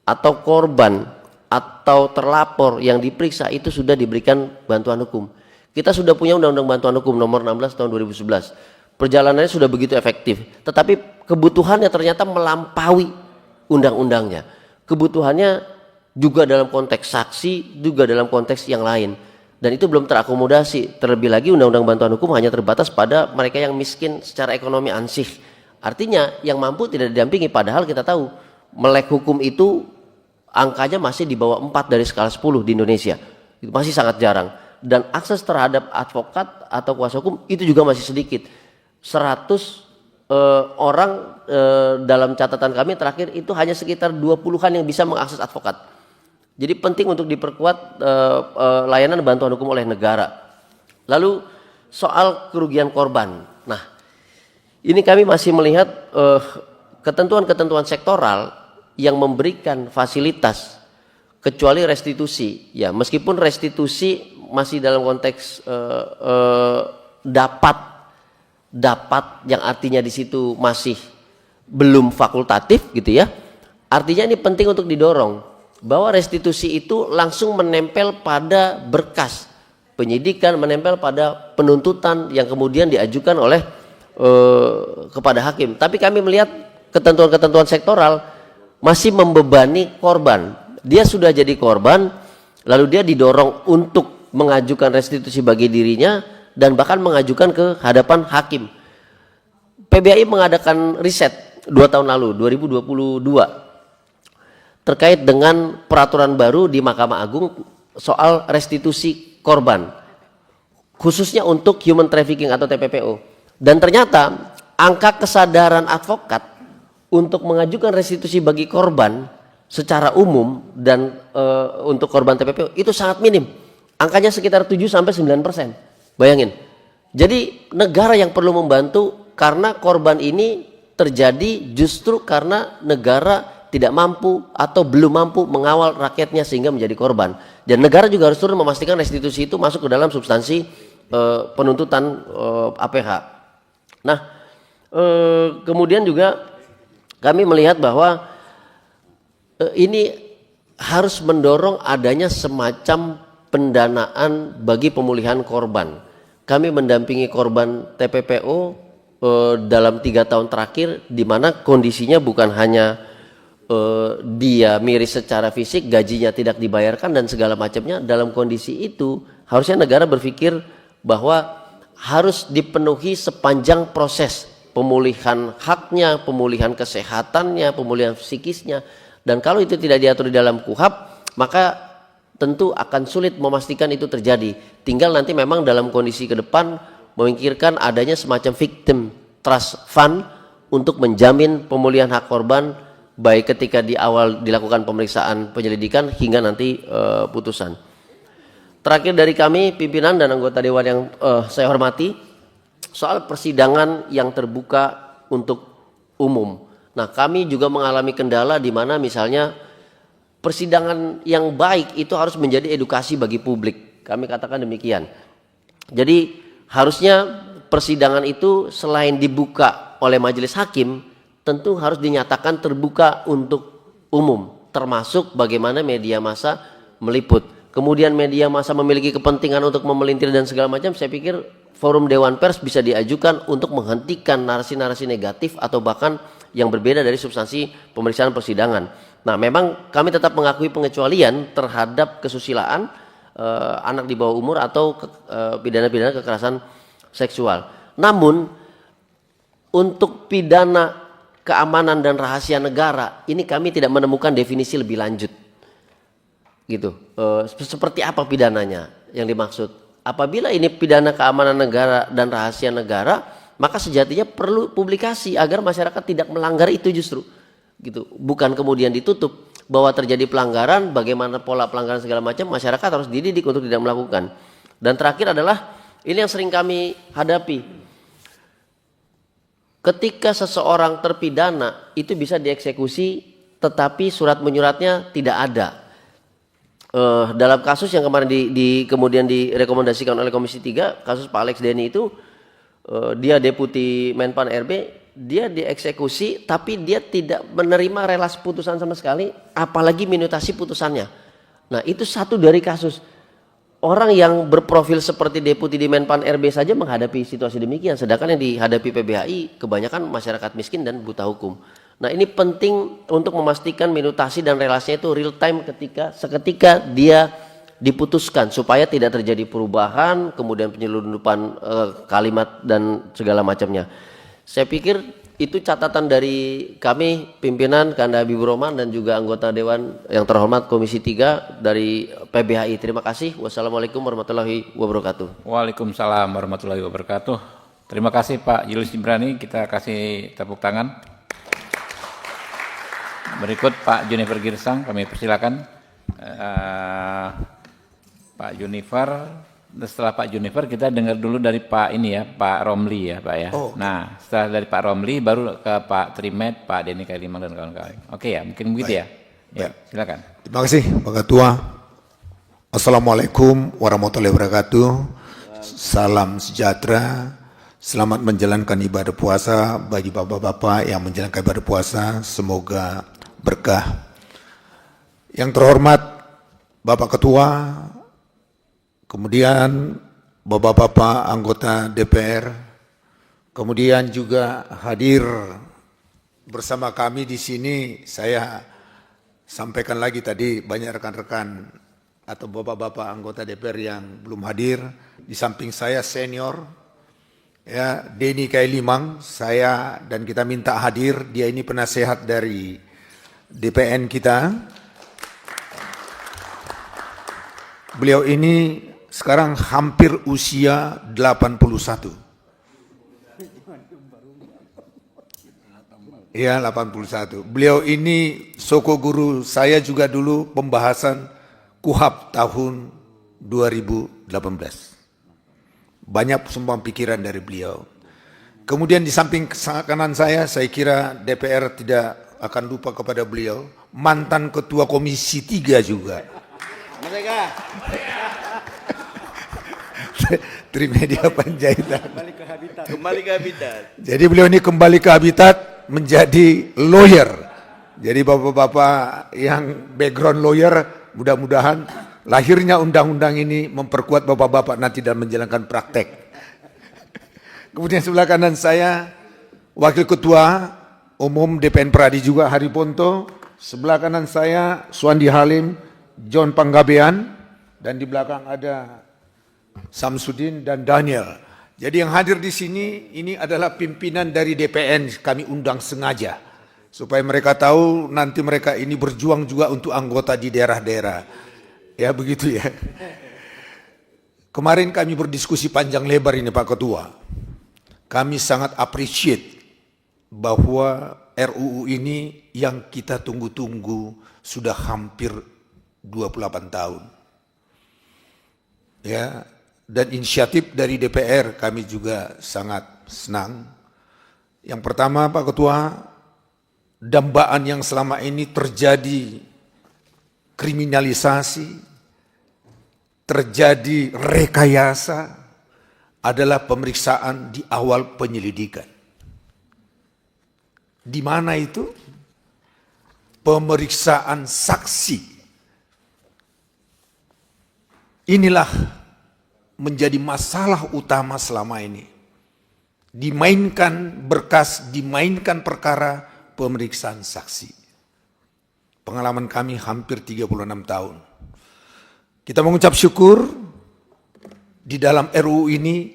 B: atau korban atau terlapor yang diperiksa itu sudah diberikan bantuan hukum. Kita sudah punya Undang-Undang Bantuan Hukum nomor 16 tahun 2011. Perjalanannya sudah begitu efektif, tetapi kebutuhannya ternyata melampaui undang-undangnya. Kebutuhannya juga dalam konteks saksi, juga dalam konteks yang lain. Dan itu belum terakomodasi. Terlebih lagi Undang-Undang Bantuan Hukum hanya terbatas pada mereka yang miskin secara ekonomi ansih. Artinya yang mampu tidak didampingi, padahal kita tahu melek hukum itu angkanya masih di bawah 4 dari skala 10 di Indonesia. Itu masih sangat jarang. Dan akses terhadap advokat atau kuasa hukum itu juga masih sedikit. 100 orang dalam catatan kami terakhir itu hanya sekitar 20-an yang bisa mengakses advokat. Jadi penting untuk diperkuat layanan bantuan hukum oleh negara. Lalu soal kerugian korban. Nah, ini kami masih melihat ketentuan-ketentuan sektoral yang memberikan fasilitas kecuali restitusi. Ya, meskipun restitusi masih dalam konteks dapat yang artinya di situ masih belum fakultatif gitu ya. Artinya ini penting untuk didorong bahwa restitusi itu langsung menempel pada berkas penyidikan, menempel pada penuntutan yang kemudian diajukan oleh kepada hakim. Tapi kami melihat ketentuan-ketentuan sektoral masih membebani korban. Dia sudah jadi korban, lalu dia didorong untuk mengajukan restitusi bagi dirinya dan bahkan mengajukan ke hadapan hakim. PBAI mengadakan riset 2 tahun lalu, 2022, terkait dengan peraturan baru di Mahkamah Agung soal restitusi korban, khususnya untuk human trafficking atau TPPO. Dan ternyata angka kesadaran advokat untuk mengajukan restitusi bagi korban secara umum dan untuk korban TPPO itu sangat minim. Angkanya sekitar 7-9%. Bayangin. Jadi negara yang perlu membantu karena korban ini terjadi justru karena negara tidak mampu atau belum mampu mengawal rakyatnya sehingga menjadi korban. Dan negara juga harus turun memastikan restitusi itu masuk ke dalam substansi penuntutan APH. Nah, kemudian juga kami melihat bahwa ini harus mendorong adanya semacam pendanaan bagi pemulihan korban. Kami mendampingi korban TPPO dalam 3 tahun terakhir, di mana kondisinya bukan hanya dia miris secara fisik, gajinya tidak dibayarkan dan segala macamnya. Dalam kondisi itu harusnya negara berpikir bahwa harus dipenuhi sepanjang proses pemulihan haknya, pemulihan kesehatannya, pemulihan psikisnya. Dan kalau itu tidak diatur di dalam KUHP, maka tentu akan sulit memastikan itu terjadi. Tinggal nanti memang dalam kondisi ke depan memikirkan adanya semacam victim trust fund untuk menjamin pemulihan hak korban baik ketika di awal dilakukan pemeriksaan penyelidikan hingga nanti putusan. Terakhir dari kami pimpinan dan anggota dewan yang saya hormati, soal persidangan yang terbuka untuk umum. Nah, kami juga mengalami kendala di mana misalnya persidangan yang baik itu harus menjadi edukasi bagi publik. Kami katakan demikian. Jadi harusnya persidangan itu selain dibuka oleh majelis hakim, tentu harus dinyatakan terbuka untuk umum, termasuk bagaimana media massa meliput. Kemudian media massa memiliki kepentingan untuk memelintir dan segala macam, saya pikir forum Dewan Pers bisa diajukan untuk menghentikan narasi-narasi negatif atau bahkan yang berbeda dari substansi pemeriksaan persidangan. Nah, memang kami tetap mengakui pengecualian terhadap kesusilaan anak di bawah umur atau pidana-pidana kekerasan seksual. Namun untuk pidana keamanan dan rahasia negara ini kami tidak menemukan definisi lebih lanjut. Gitu. Seperti apa pidananya yang dimaksud? Apabila ini pidana keamanan negara dan rahasia negara, maka sejatinya perlu publikasi agar masyarakat tidak melanggar itu justru. Gitu. Bukan kemudian ditutup bahwa terjadi pelanggaran, bagaimana pola pelanggaran segala macam, masyarakat harus dididik untuk tidak melakukan. Dan terakhir adalah ini yang sering kami hadapi. Ketika seseorang terpidana itu bisa dieksekusi tetapi surat menyuratnya tidak ada. Dalam kasus yang kemarin kemudian direkomendasikan oleh Komisi 3, kasus Pak Alex Denny itu dia deputi Menpan RB, dia dieksekusi tapi dia tidak menerima relasi putusan sama sekali, apalagi minutasi putusannya. Nah, itu satu dari kasus. Orang yang berprofil seperti deputi di Menpan RB saja menghadapi situasi demikian, sedangkan yang dihadapi PBHI kebanyakan masyarakat miskin dan buta hukum. Nah, ini penting untuk memastikan minutasi dan relasinya itu real time seketika dia diputuskan supaya tidak terjadi perubahan, kemudian penyelundupan kalimat dan segala macamnya. Saya pikir itu catatan dari kami pimpinan Kanda Habibur Rahman dan juga anggota Dewan yang terhormat Komisi 3 dari PBHI. Terima kasih. Wassalamualaikum warahmatullahi wabarakatuh.
A: Waalaikumsalam warahmatullahi wabarakatuh. Terima kasih Pak Julius Ibrani, kita kasih tepuk tangan. Berikut Pak Junifer Girsang, kami persilakan. Pak Junifer, setelah Pak Junifer kita dengar dulu dari Pak ini ya, Pak Romli ya Pak ya. Oh. Nah, setelah dari Pak Romli baru ke Pak Trimet, Pak Denny Kailimang dan kawan-kawan. Oke ya, mungkin begitu ya. Ya, silakan.
C: Terima kasih Pak Ketua. Assalamualaikum warahmatullahi wabarakatuh. Salam sejahtera. Selamat menjalankan ibadah puasa bagi bapak-bapak yang menjalankan ibadah puasa. Semoga berkah. Yang terhormat Bapak Ketua, kemudian bapak-bapak anggota DPR, kemudian juga hadir bersama kami di sini. Saya sampaikan lagi tadi banyak rekan-rekan atau bapak-bapak anggota DPR yang belum hadir. Di samping saya senior, ya Denny Kailimang, saya dan kita minta hadir. Dia ini penasehat dari DPN kita. Beliau ini sekarang hampir usia 81. Ya, 81. Beliau ini soko guru saya juga dulu pembahasan KUHAP tahun 2018. Banyak sumbang pikiran dari beliau. Kemudian di samping kanan saya kira DPR tidak akan lupa kepada beliau, mantan Ketua Komisi 3 juga. Mereka. Trimedia Panjaitan. Kembali ke habitat. Jadi beliau ini kembali ke habitat menjadi lawyer. Jadi bapak-bapak yang background lawyer, mudah-mudahan lahirnya undang-undang ini memperkuat bapak-bapak nanti dalam menjalankan praktek. Kemudian sebelah kanan saya Wakil Ketua Umum DPN Pradi juga Hari Ponto. Sebelah kanan saya Suandi Halim, John Panggabean, dan di belakang ada Samsudin dan Daniel. Jadi yang hadir di sini ini adalah pimpinan dari DPN, kami undang sengaja supaya mereka tahu nanti mereka ini berjuang juga untuk anggota di daerah-daerah. Ya begitu ya. Kemarin kami berdiskusi panjang lebar ini Pak Ketua. Kami sangat appreciate bahwa RUU ini yang kita tunggu-tunggu sudah hampir 28 tahun. Ya, dan inisiatif dari DPR kami juga sangat senang. Yang pertama, Pak Ketua, dambaan yang selama ini terjadi kriminalisasi, terjadi rekayasa adalah pemeriksaan di awal penyelidikan. Di mana itu? Pemeriksaan saksi. Inilah menjadi masalah utama selama ini. Dimainkan berkas, dimainkan perkara pemeriksaan saksi. Pengalaman kami hampir 36 tahun. Kita mengucap syukur di dalam RUU ini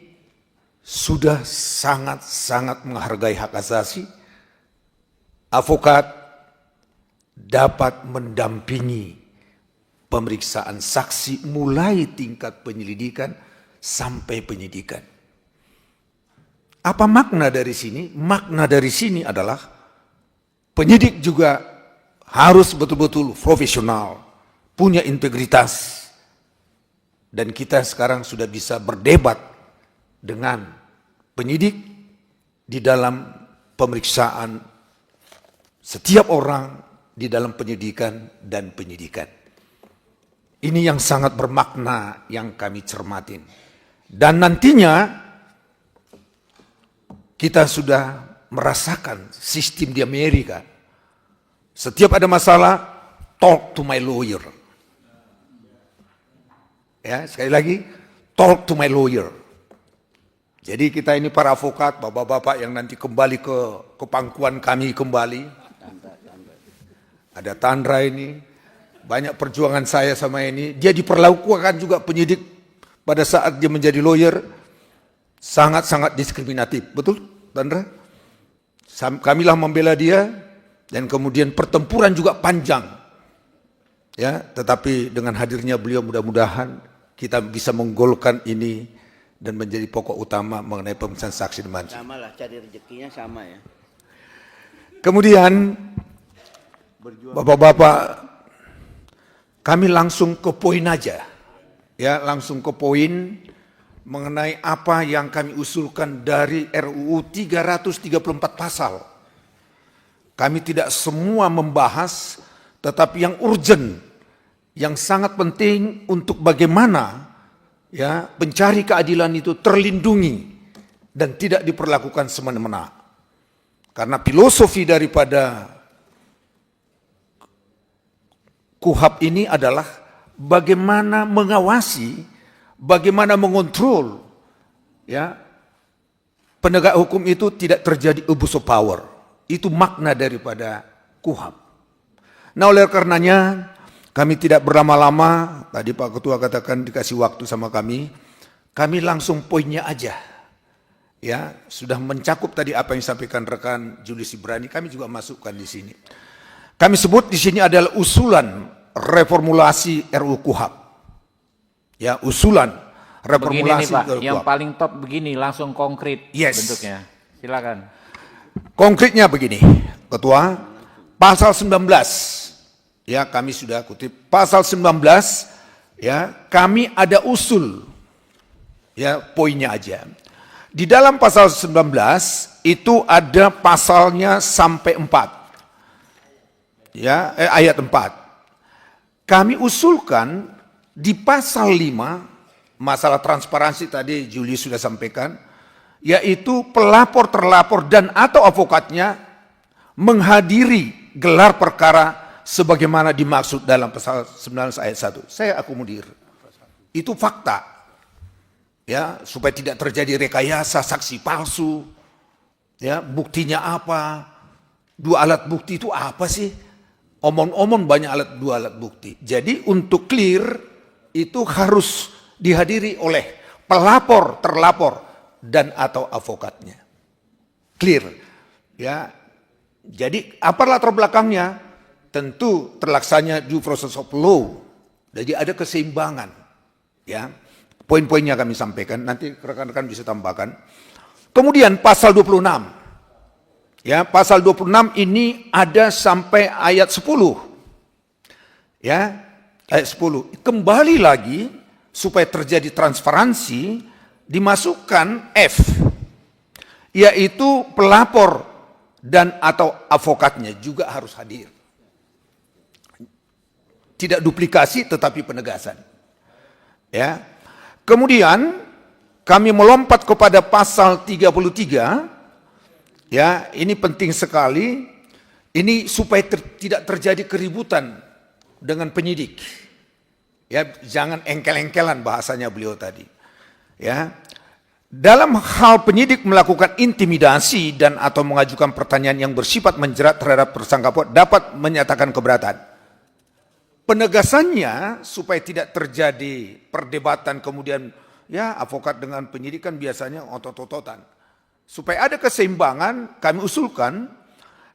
C: sudah sangat-sangat menghargai hak asasi. Advokat dapat mendampingi pemeriksaan saksi mulai tingkat penyelidikan sampai penyidikan. Apa makna dari sini? Makna dari sini adalah penyidik juga harus betul-betul profesional, punya integritas. Dan kita sekarang sudah bisa berdebat dengan penyidik di dalam pemeriksaan setiap orang di dalam penyidikan dan penyidikan. Ini yang sangat bermakna yang kami cermatin. Dan nantinya kita sudah merasakan sistem di Amerika. Setiap ada masalah, talk to my lawyer. Ya, sekali lagi, talk to my lawyer. Jadi kita ini para advokat, bapak-bapak yang nanti kembali ke pangkuan kami kembali. Ada Tandra ini, banyak perjuangan saya sama ini. Dia diperlakukan juga penyidik pada saat dia menjadi lawyer sangat-sangat diskriminatif. Betul, Tandra? Kamilah membela dia dan kemudian pertempuran juga panjang. Ya, tetapi dengan hadirnya beliau mudah-mudahan kita bisa menggolkan ini dan menjadi pokok utama mengenai pemeriksaan saksi dan manci.
D: Sama lah, cari rezekinya sama ya.
C: Kemudian Bapak-bapak, kami langsung ke poin aja. Ya, langsung ke poin mengenai apa yang kami usulkan dari RUU 334 pasal. Kami tidak semua membahas, tetapi yang urgent, yang sangat penting untuk bagaimana ya pencari keadilan itu terlindungi dan tidak diperlakukan semena-mena. Karena filosofi daripada KUHP ini adalah bagaimana mengawasi, bagaimana mengontrol, ya penegak hukum itu tidak terjadi abuse of power. Itu makna daripada KUHP. Nah, oleh karenanya kami tidak berlama-lama. Tadi Pak Ketua katakan dikasih waktu sama kami langsung poinnya aja. Ya, sudah mencakup tadi apa yang disampaikan rekan Julius Ibrani. Kami juga masukkan di sini. Kami sebut di sini adalah usulan reformulasi RUU KUHP. Ya, usulan reformulasi
A: begini nih Pak,
C: RUU
A: yang
C: KUHP.
A: paling top begini, langsung konkret bentuknya. Silakan.
C: Konkretnya begini, Ketua, pasal 19, ya kami sudah kutip, pasal 19, ya kami ada usul, ya poinnya aja. Di dalam pasal 19 itu ada pasalnya sampai 4. Ya, ayat 4. Kami usulkan di pasal 5, masalah transparansi tadi Julius sudah sampaikan, yaitu pelapor terlapor dan atau advokatnya menghadiri gelar perkara sebagaimana dimaksud dalam pasal 19 ayat 1. Saya akomodir. Itu fakta. Ya, supaya tidak terjadi rekayasa saksi palsu. Ya, buktinya apa? Dua alat bukti itu apa sih? Omong-omong banyak dua alat bukti. Jadi untuk clear itu harus dihadiri oleh pelapor, terlapor dan atau advokatnya. Clear. Ya. Jadi apa latar belakangnya? Tentu terlaksanya due process of law. Jadi ada keseimbangan. Ya. Poin-poinnya kami sampaikan, nanti rekan-rekan bisa tambahkan. Kemudian pasal 26. Ya, pasal 26 ini ada sampai ayat 10. Ya, ayat 10. Kembali lagi supaya terjadi transparansi dimasukkan F, yaitu pelapor dan atau advokatnya juga harus hadir. Tidak duplikasi tetapi penegasan. Ya. Kemudian kami melompat kepada pasal 33. Ya, ini penting sekali. Ini supaya tidak terjadi keributan dengan penyidik. Ya, jangan engkel-engkelan bahasanya beliau tadi. Ya. Dalam hal penyidik melakukan intimidasi dan atau mengajukan pertanyaan yang bersifat menjerat terhadap tersangka dapat menyatakan keberatan. Penegasannya supaya tidak terjadi perdebatan kemudian ya advokat dengan penyidik kan biasanya otot-ototan. Supaya ada keseimbangan, kami usulkan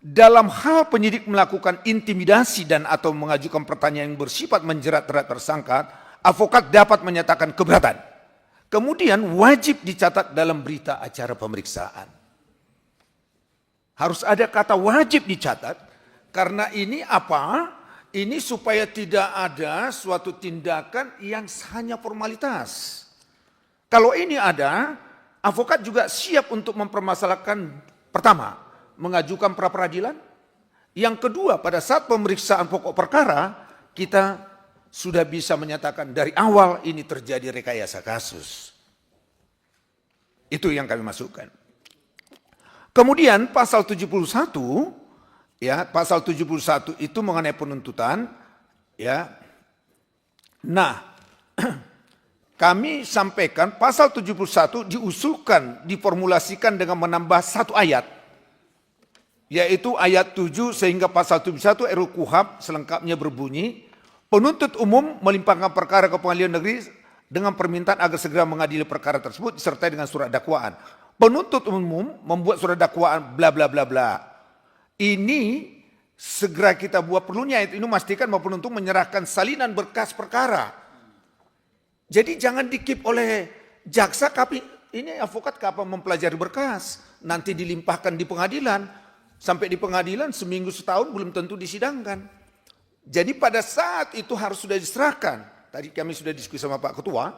C: dalam hal penyidik melakukan intimidasi dan atau mengajukan pertanyaan yang bersifat menjerat terhadap tersangka, advokat dapat menyatakan keberatan. Kemudian wajib dicatat dalam berita acara pemeriksaan. Harus ada kata wajib dicatat, karena ini apa? Ini supaya tidak ada suatu tindakan yang hanya formalitas. Kalau ini ada, advokat juga siap untuk mempermasalahkan, pertama, mengajukan pra-peradilan. Yang kedua, pada saat pemeriksaan pokok perkara, kita sudah bisa menyatakan dari awal ini terjadi rekayasa kasus. Itu yang kami masukkan. Kemudian pasal 71, ya, pasal 71 itu mengenai penuntutan, ya. Nah, kami sampaikan pasal 71 diusulkan, diformulasikan dengan menambah satu ayat, yaitu ayat 7 sehingga pasal 71 RUU KUHP selengkapnya berbunyi, penuntut umum melimpahkan perkara ke pengadilan negeri dengan permintaan agar segera mengadili perkara tersebut disertai dengan surat dakwaan. Penuntut umum membuat surat dakwaan bla bla bla bla. Ini segera kita buat, perlunya itu memastikan bahwa penuntut menyerahkan salinan berkas perkara. Jadi jangan dikip oleh jaksa, tapi ini advokat kapan mempelajari berkas, nanti dilimpahkan di pengadilan, sampai di pengadilan seminggu setahun belum tentu disidangkan. Jadi pada saat itu harus sudah diserahkan. Tadi kami sudah diskusi sama Pak Ketua,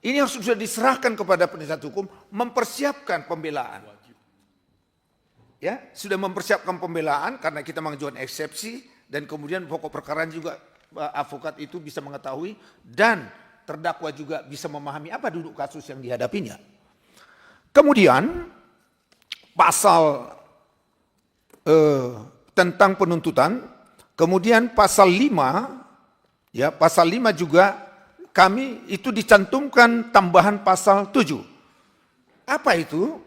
C: ini harus sudah diserahkan kepada penasihat hukum, mempersiapkan pembelaan. Ya, sudah mempersiapkan pembelaan karena kita mengajukan eksepsi dan kemudian pokok perkara juga advokat itu bisa mengetahui dan terdakwa juga bisa memahami apa duduk kasus yang dihadapinya. Kemudian pasal tentang penuntutan, kemudian pasal 5, ya pasal 5 juga kami itu dicantumkan tambahan pasal 7. Apa itu?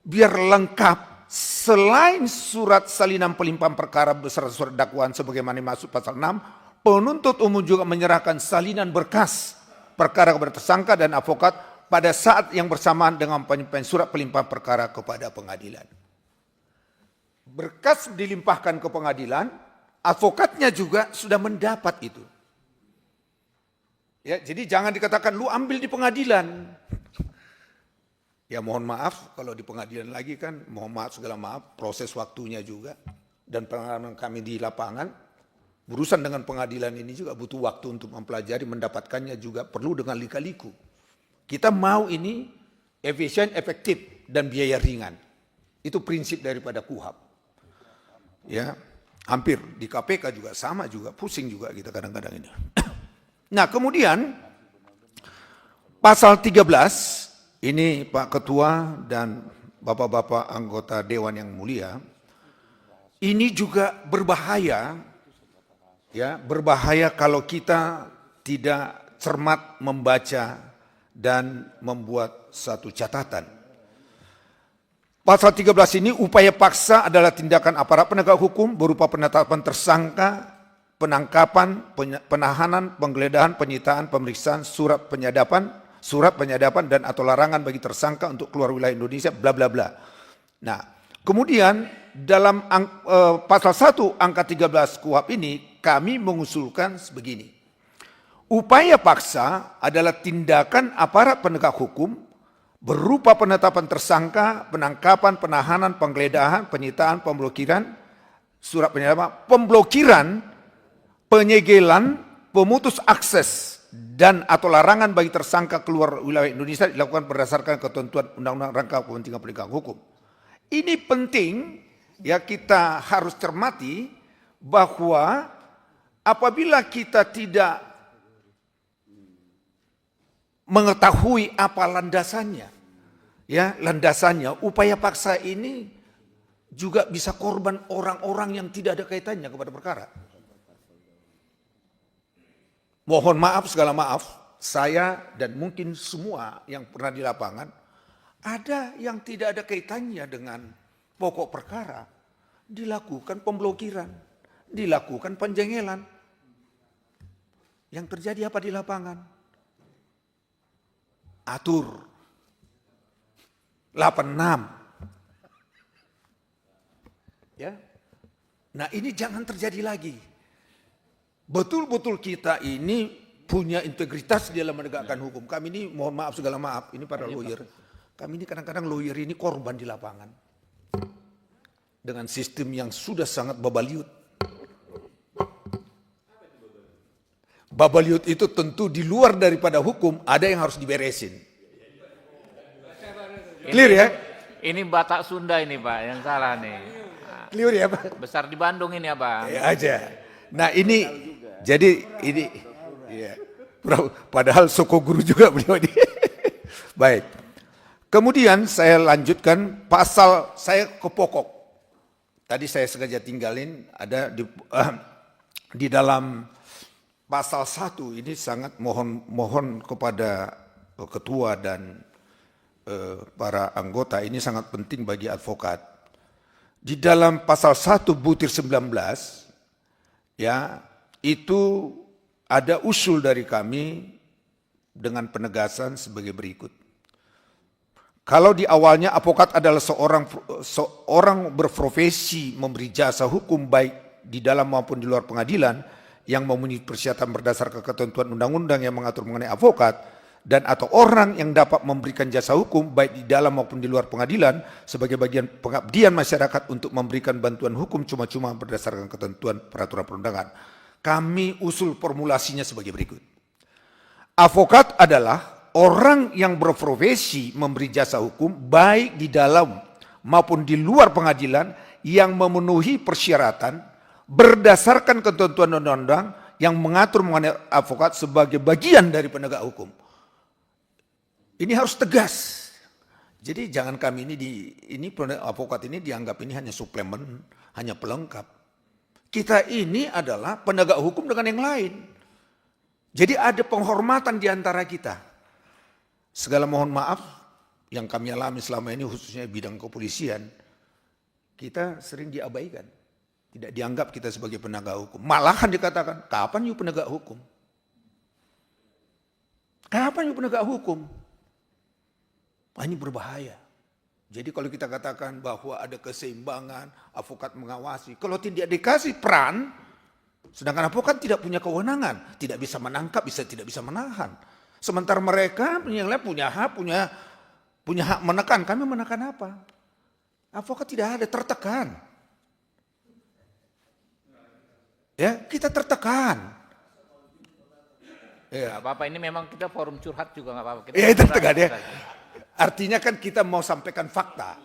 C: Biar lengkap, selain surat salinan pelimpahan perkara beserta surat dakwaan sebagaimana dimaksud pasal 6, penuntut umum juga menyerahkan salinan berkas perkara kepada tersangka dan advokat pada saat yang bersamaan dengan penyampaian surat pelimpahan perkara kepada pengadilan. Berkas dilimpahkan ke pengadilan, advokatnya juga sudah mendapat itu. Ya, jadi jangan dikatakan lu ambil di pengadilan. Ya mohon maaf kalau di pengadilan lagi kan, mohon maaf segala maaf, proses waktunya juga. Dan pengalaman kami di lapangan, berurusan dengan pengadilan ini juga butuh waktu untuk mempelajari, mendapatkannya juga perlu dengan lika-liku. Kita mau ini efisien, efektif, dan biaya ringan. Itu prinsip daripada KUHP. Ya, hampir di KPK juga sama juga, pusing juga kita kadang-kadang ini. Nah kemudian pasal 13, ini Pak Ketua dan Bapak-Bapak anggota Dewan yang mulia, ini juga berbahaya, ya berbahaya kalau kita tidak cermat membaca dan membuat satu catatan. Pasal 13 ini upaya paksa adalah tindakan aparat penegak hukum berupa penetapan tersangka, penangkapan, penahanan, penggeledahan, penyitaan, pemeriksaan, surat penyadapan dan atau larangan bagi tersangka untuk keluar wilayah Indonesia, bla bla bla. Nah, kemudian dalam pasal 1 angka 13 KUHP ini kami mengusulkan begini. Upaya paksa adalah tindakan aparat penegak hukum berupa penetapan tersangka, penangkapan, penahanan, penggeledahan, penyitaan, pemblokiran, surat penyadapan, pemblokiran, penyegelan, pemutus akses dan atau larangan bagi tersangka keluar wilayah Indonesia dilakukan berdasarkan ketentuan Undang-Undang Rangka Kepentingan Penegakan Hukum. Ini penting ya, kita harus cermati bahwa apabila kita tidak mengetahui apa landasannya, ya landasannya, upaya paksa ini juga bisa korban orang-orang yang tidak ada kaitannya kepada perkara. Mohon maaf, segala maaf, saya dan mungkin semua yang pernah di lapangan, ada yang tidak ada kaitannya dengan pokok perkara, dilakukan pemblokiran, dilakukan penjengelan. Yang terjadi apa di lapangan? Atur 86. Ya. Nah, ini jangan terjadi lagi. Betul-betul kita ini punya integritas di dalam menegakkan hukum. Kami ini, mohon maaf segala maaf, ini para lawyer. Kami ini kadang-kadang lawyer ini korban di lapangan. Dengan sistem yang sudah sangat babaliut. Babaliut itu tentu di luar daripada hukum, ada yang harus diberesin. Clear ya?
A: Ini Batak Sunda ini Pak, yang salah nih.
C: Clear ya Pak?
A: Besar di Bandung ini Abang.
C: Ya aja. Nah ini, jadi ini, ya, padahal Soko Guru juga beliau ini. Baik. Kemudian saya lanjutkan pasal, saya ke pokok. Tadi saya sengaja tinggalin, ada di dalam pasal 1 ini sangat mohon kepada ketua dan para anggota, ini sangat penting bagi advokat. Di dalam pasal 1 butir 19, ya, itu ada usul dari kami dengan penegasan sebagai berikut. Kalau di awalnya advokat adalah seorang berprofesi memberi jasa hukum baik di dalam maupun di luar pengadilan yang memenuhi persyaratan berdasarkan ketentuan undang-undang yang mengatur mengenai advokat, dan atau orang yang dapat memberikan jasa hukum baik di dalam maupun di luar pengadilan sebagai bagian pengabdian masyarakat untuk memberikan bantuan hukum cuma-cuma berdasarkan ketentuan peraturan perundangan. Kami usul formulasinya sebagai berikut. Advokat adalah orang yang berprofesi memberi jasa hukum baik di dalam maupun di luar pengadilan yang memenuhi persyaratan berdasarkan ketentuan undang-undang yang mengatur mengenai advokat sebagai bagian dari penegak hukum. Ini harus tegas. Jadi jangan kami ini advokat ini dianggap ini hanya suplemen, hanya pelengkap. Kita ini adalah penegak hukum dengan yang lain. Jadi ada penghormatan di antara kita. Segala mohon maaf yang kami alami selama ini khususnya bidang kepolisian, kita sering diabaikan. Tidak dianggap kita sebagai penegak hukum. Malahan dikatakan, kapan you penegak hukum? Kapan you penegak hukum? Nah, ini berbahaya. Jadi kalau kita katakan bahwa ada keseimbangan, advokat mengawasi. Kalau tidak dikasih peran, sedangkan advokat tidak punya kewenangan. Tidak bisa menangkap, tidak bisa menahan. Sementara mereka yang lain punya hak menekan. Kami menekan apa? Advokat tidak ada, tertekan. Ya, kita tertekan.
A: Ya. Bapak ini memang kita forum curhat juga nggak apa-apa.
C: Ya, tertekan ya. Artinya kan kita mau sampaikan fakta.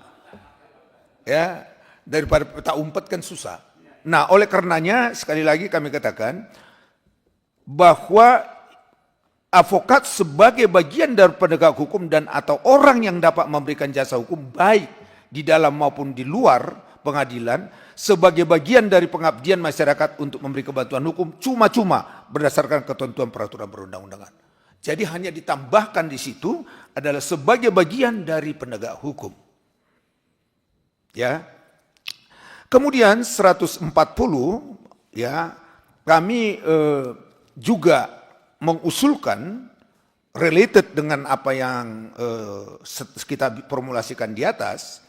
C: Ya, daripada tak umpet kan susah. Nah, oleh karenanya sekali lagi kami katakan bahwa advokat sebagai bagian dari penegak hukum dan atau orang yang dapat memberikan jasa hukum baik di dalam maupun di luar pengadilan sebagai bagian dari pengabdian masyarakat untuk memberi bantuan hukum cuma-cuma berdasarkan ketentuan peraturan perundang-undangan. Jadi hanya ditambahkan di situ adalah sebagai bagian dari penegak hukum. Ya. Kemudian 140 ya, kami juga mengusulkan related dengan apa yang kita formulasikan di atas,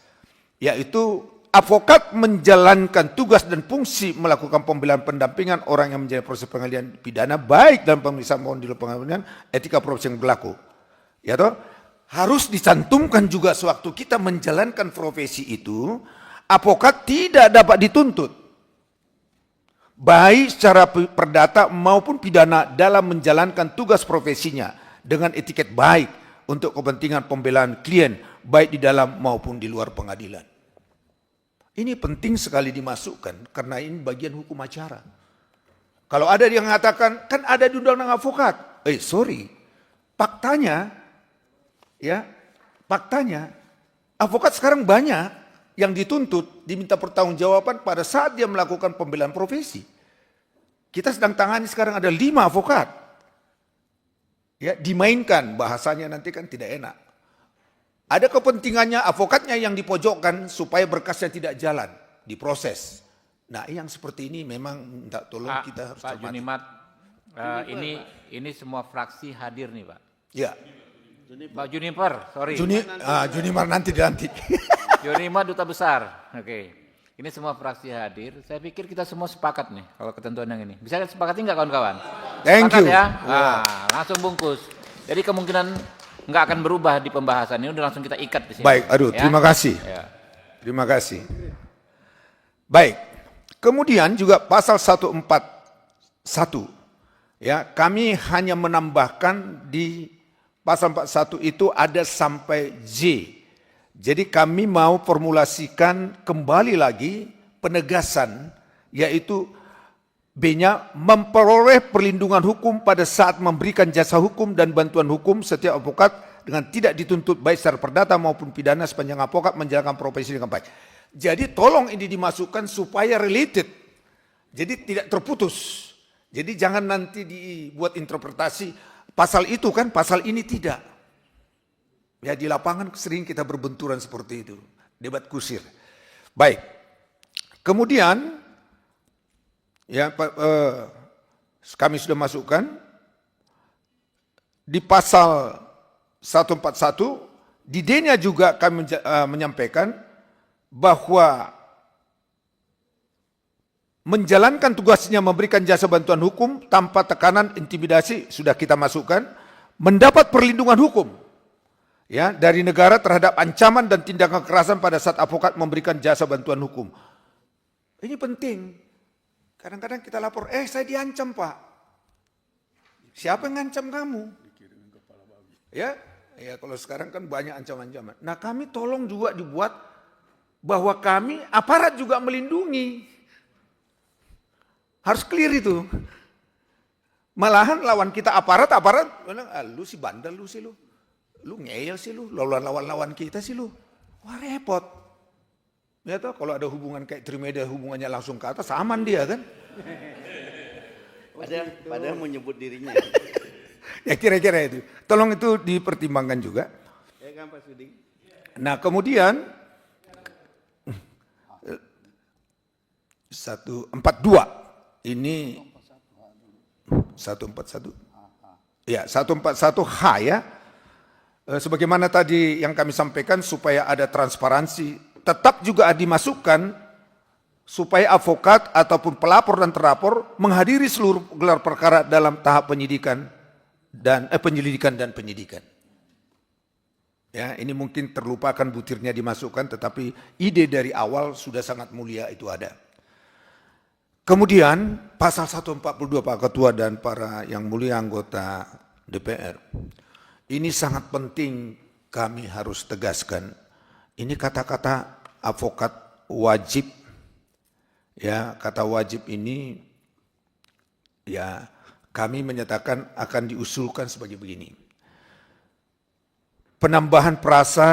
C: yaitu advokat menjalankan tugas dan fungsi melakukan pembelaan pendampingan orang yang menjalani proses pengadilan pidana baik dalam pemeriksaan maupun di luar pengadilan etika profesi yang berlaku. Ya toh? harus dicantumkan juga sewaktu kita menjalankan profesi itu, advokat tidak dapat dituntut, baik secara perdata maupun pidana dalam menjalankan tugas profesinya dengan etiket baik untuk kepentingan pembelaan klien, baik di dalam maupun di luar pengadilan. Ini penting sekali dimasukkan, karena ini bagian hukum acara. Kalau ada yang mengatakan, kan ada di undang-undang advokat. Sorry, faktanya, advokat sekarang banyak yang dituntut, diminta pertanggungjawaban pada saat dia melakukan pembelaan profesi. Kita sedang tangani sekarang ada 5 advokat. Ya, dimainkan, bahasanya nanti kan tidak enak. Ada kepentingannya advokatnya yang dipojokkan supaya berkasnya tidak jalan, diproses. Nah, yang seperti ini memang minta tolong kita harus
A: Pak Junimat, ini semua fraksi hadir nih Pak.
C: Ya.
A: Pak Juniper, sorry.
C: Junimar nanti dilantik.
A: Junimat Duta Besar, oke. Ini semua fraksi hadir. Saya pikir kita semua sepakat nih kalau ketentuan yang ini. Bisa sepakati nggak kawan-kawan?
C: Thank
A: Sepakat
C: you.
A: Ya? Nah, langsung bungkus. Jadi kemungkinan nggak akan berubah di pembahasan ini. Udah langsung kita ikat di sini.
C: Baik,
A: Ya?
C: terima kasih.
A: Ya.
C: Terima kasih. Baik. Kemudian juga pasal 141. Ya, kami hanya menambahkan di pasal 41 itu ada sampai J. Jadi kami mau formulasikan kembali lagi penegasan, yaitu B-nya memperoleh perlindungan hukum pada saat memberikan jasa hukum dan bantuan hukum setiap advokat dengan tidak dituntut baik secara perdata maupun pidana sepanjang advokat menjalankan profesi dengan baik. Jadi tolong ini dimasukkan supaya related, jadi tidak terputus. Jadi jangan nanti dibuat interpretasi pasal itu kan, pasal ini tidak. Ya, di lapangan sering kita berbenturan seperti itu, debat kusir. Baik, kemudian ya kami sudah masukkan di pasal 141, di D-nya juga kami menyampaikan bahwa menjalankan tugasnya memberikan jasa bantuan hukum tanpa tekanan intimidasi sudah kita masukkan, mendapat perlindungan hukum ya dari negara terhadap ancaman dan tindakan kekerasan pada saat advokat memberikan jasa bantuan hukum. Ini penting. Kadang-kadang kita lapor, saya diancam Pak. Siapa yang ngancam kamu? Ya, kalau sekarang kan banyak ancaman-ancaman. Nah, kami tolong juga dibuat bahwa kami aparat juga melindungi. Harus clear itu. Malahan lawan kita aparat bilang, lu si bandel lu sih lu. Lu ngeyel sih lu, lawan kita sih lu. Wah, repot. Ya toh, kalau ada hubungan kayak Trimedia hubungannya langsung ke atas, aman dia kan.
D: Padahal mau nyebut dirinya.
C: Ya kira-kira itu. Tolong itu dipertimbangkan juga.
D: Ya kan Pak Suding?
C: Nah kemudian 142 ini 141. Ya 141H ya. Sebagaimana tadi yang kami sampaikan supaya ada transparansi, tetap juga dimasukkan supaya advokat ataupun pelapor dan terlapor menghadiri seluruh gelar perkara dalam tahap penyelidikan dan penyidikan. Ya, ini mungkin terlupakan butirnya dimasukkan, tetapi ide dari awal sudah sangat mulia itu ada. Kemudian pasal 142 Pak Ketua dan para yang mulia anggota DPR. Ini sangat penting kami harus tegaskan. Ini kata-kata advokat wajib. Ya, kata wajib ini ya kami menyatakan akan diusulkan sebagai begini. Penambahan frasa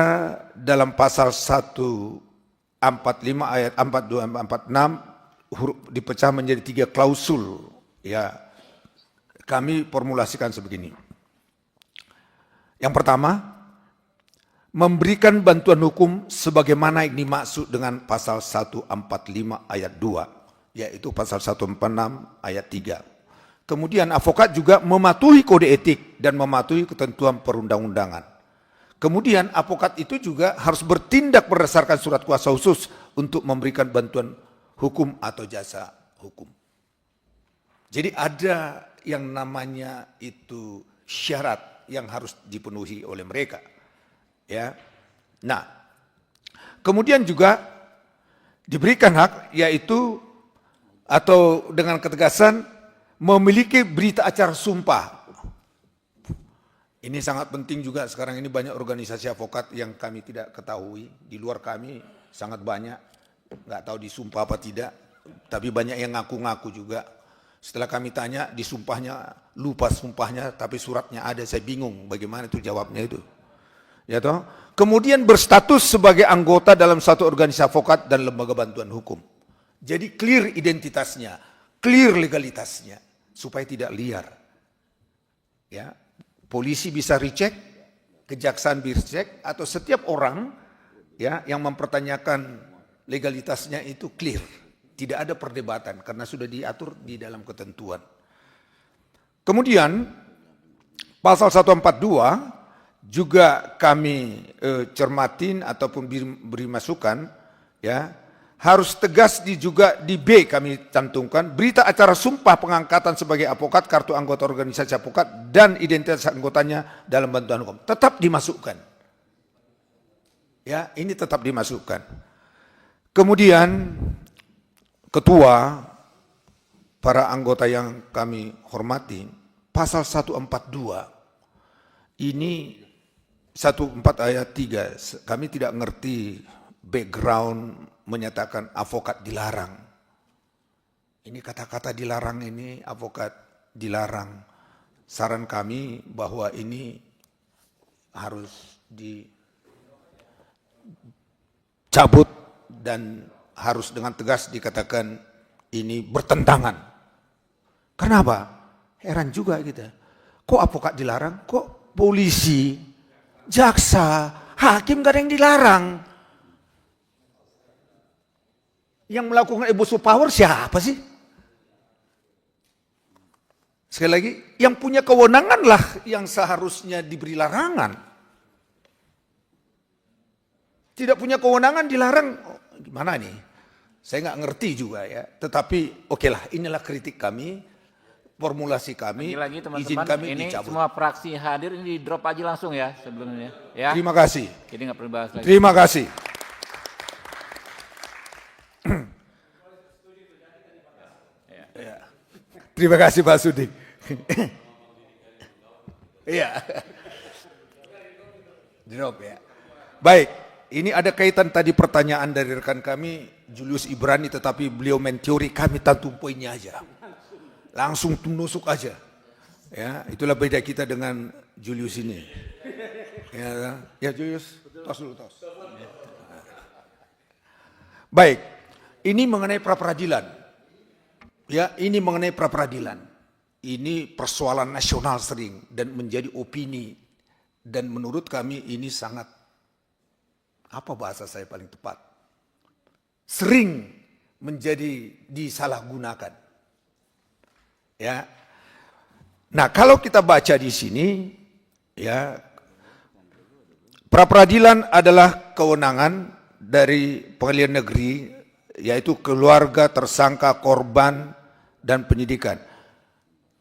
C: dalam pasal 145 ayat 42 46 huruf dipecah menjadi 3 klausul. Ya, kami formulasikan sebegini. Yang pertama, memberikan bantuan hukum sebagaimana yang dimaksud dengan pasal 145 ayat 2, yaitu pasal 146 ayat 3. Kemudian advokat juga mematuhi kode etik dan mematuhi ketentuan perundang-undangan. Kemudian advokat itu juga harus bertindak berdasarkan surat kuasa khusus untuk memberikan bantuan hukum atau jasa hukum. Jadi ada yang namanya itu syarat yang harus dipenuhi oleh mereka. Ya. Nah, kemudian juga diberikan hak yaitu atau dengan ketegasan memiliki berita acara sumpah. Ini sangat penting juga, sekarang ini banyak organisasi advokat yang kami tidak ketahui, di luar kami sangat banyak, nggak tahu disumpah apa tidak, tapi banyak yang ngaku-ngaku juga. Setelah kami tanya, disumpahnya, lupa sumpahnya, tapi suratnya ada, saya bingung bagaimana itu jawabnya itu. Ya toh? Kemudian berstatus sebagai anggota dalam satu organisasi advokat dan lembaga bantuan hukum. Jadi clear identitasnya, clear legalitasnya, supaya tidak liar. Ya, polisi bisa recheck, kejaksaan bisa cek, atau setiap orang ya yang mempertanyakan legalitasnya itu clear. Tidak ada perdebatan karena sudah diatur di dalam ketentuan. Kemudian pasal 142 juga kami cermatin ataupun beri masukan, ya harus tegas juga di B kami cantumkan berita acara sumpah pengangkatan sebagai advokat, kartu anggota organisasi advokat dan identitas anggotanya dalam bantuan hukum tetap dimasukkan. Ya, ini tetap dimasukkan. Kemudian ketua, para anggota yang kami hormati, pasal 142 ini 14 ayat 3, kami tidak ngerti background menyatakan advokat dilarang. Ini kata-kata dilarang ini, advokat dilarang. Saran kami bahwa ini harus dicabut dan harus dengan tegas dikatakan ini bertentangan. Kenapa? Heran juga kita. Kok advokat dilarang? Kok polisi, jaksa, hakim gak ada yang dilarang? Yang melakukan abuse of power siapa sih? Sekali lagi, yang punya kewenanganlah yang seharusnya diberi larangan. Tidak punya kewenangan dilarang, gimana nih? Saya nggak ngerti juga ya. Tetapi okelah, inilah kritik kami, formulasi kami,
A: Lagi teman-teman,
C: izin kami
A: ini
C: dicabut.
A: semua fraksi hadir ini di drop aja langsung ya sebelumnya. Ya.
C: Terima kasih.
A: Jadi nggak perlu bahas lagi.
C: Terima kasih. Ya. Terima kasih Pak Sudik. Iya. Drop ya. Baik, ini ada kaitan tadi pertanyaan dari rekan kami Julius Ibrani, tetapi beliau main teori, kami tantum poinnya aja. Langsung menusuk aja. Ya, itulah beda kita dengan Julius ini. Ya Julius, tos dulu tos. Baik, ini mengenai pra-peradilan. Ya, ini mengenai pra-peradilan. Ini persoalan nasional sering dan menjadi opini, dan menurut kami ini sangat, apa bahasa saya paling tepat, sering menjadi disalahgunakan. Ya. Nah, kalau kita baca di sini, ya, pra-peradilan adalah kewenangan dari pengadilan negeri, yaitu keluarga, tersangka, korban, dan penyidikan.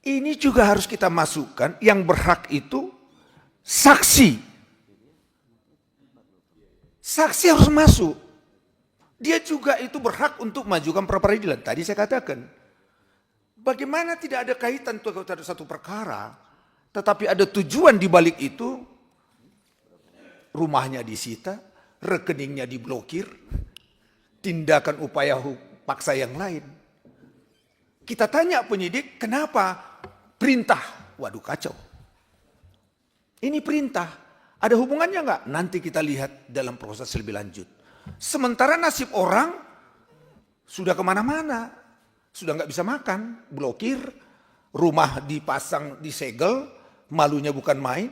C: Ini juga harus kita masukkan, yang berhak itu saksi. Saksi harus masuk. Dia juga itu berhak untuk mengajukan pra-peradilan. Tadi saya katakan, bagaimana tidak ada kaitan terhadap satu perkara, tetapi ada tujuan di balik itu, rumahnya disita, rekeningnya diblokir, tindakan upaya paksa yang lain. Kita tanya penyidik, kenapa? Perintah. Waduh, kacau. Ini perintah. Ada hubungannya enggak? Nanti kita lihat dalam proses lebih lanjut. Sementara nasib orang sudah kemana-mana. Sudah enggak bisa makan, blokir, rumah dipasang, disegel, malunya bukan main.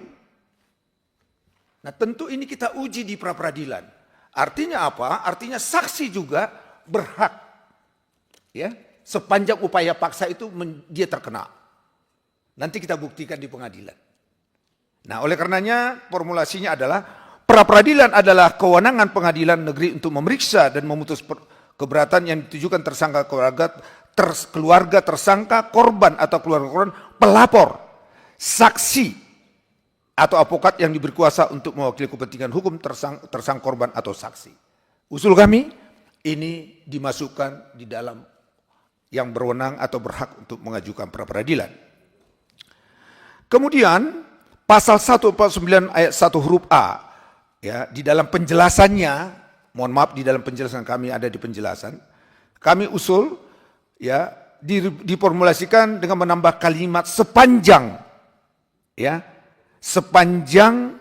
C: Nah, tentu ini kita uji di pra-peradilan. Artinya apa? Artinya saksi juga berhak. Ya, sepanjang upaya paksa itu dia terkena. Nanti kita buktikan di pengadilan. Nah, oleh karenanya formulasinya adalah pra-peradilan adalah kewenangan pengadilan negeri untuk memeriksa dan memutus keberatan yang ditujukan tersangka keluarga tersangka, korban atau keluarga korban, pelapor, saksi, atau avokat yang diberi kuasa untuk mewakili kepentingan hukum tersangka korban atau saksi. Usul kami ini dimasukkan di dalam yang berwenang atau berhak untuk mengajukan pra peradilan. Kemudian pasal 149 ayat 1 huruf A, ya, di dalam penjelasannya, mohon maaf di dalam penjelasan kami ada di penjelasan, kami usul ya diformulasikan dengan menambah kalimat sepanjang, ya, sepanjang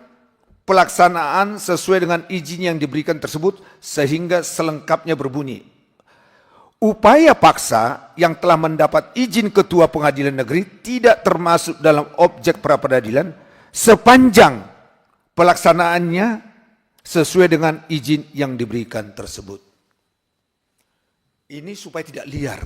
C: pelaksanaan sesuai dengan izin yang diberikan tersebut, sehingga selengkapnya berbunyi, upaya paksa yang telah mendapat izin ketua pengadilan negeri tidak termasuk dalam objek pra peradilan sepanjang pelaksanaannya sesuai dengan izin yang diberikan tersebut. Ini supaya tidak liar.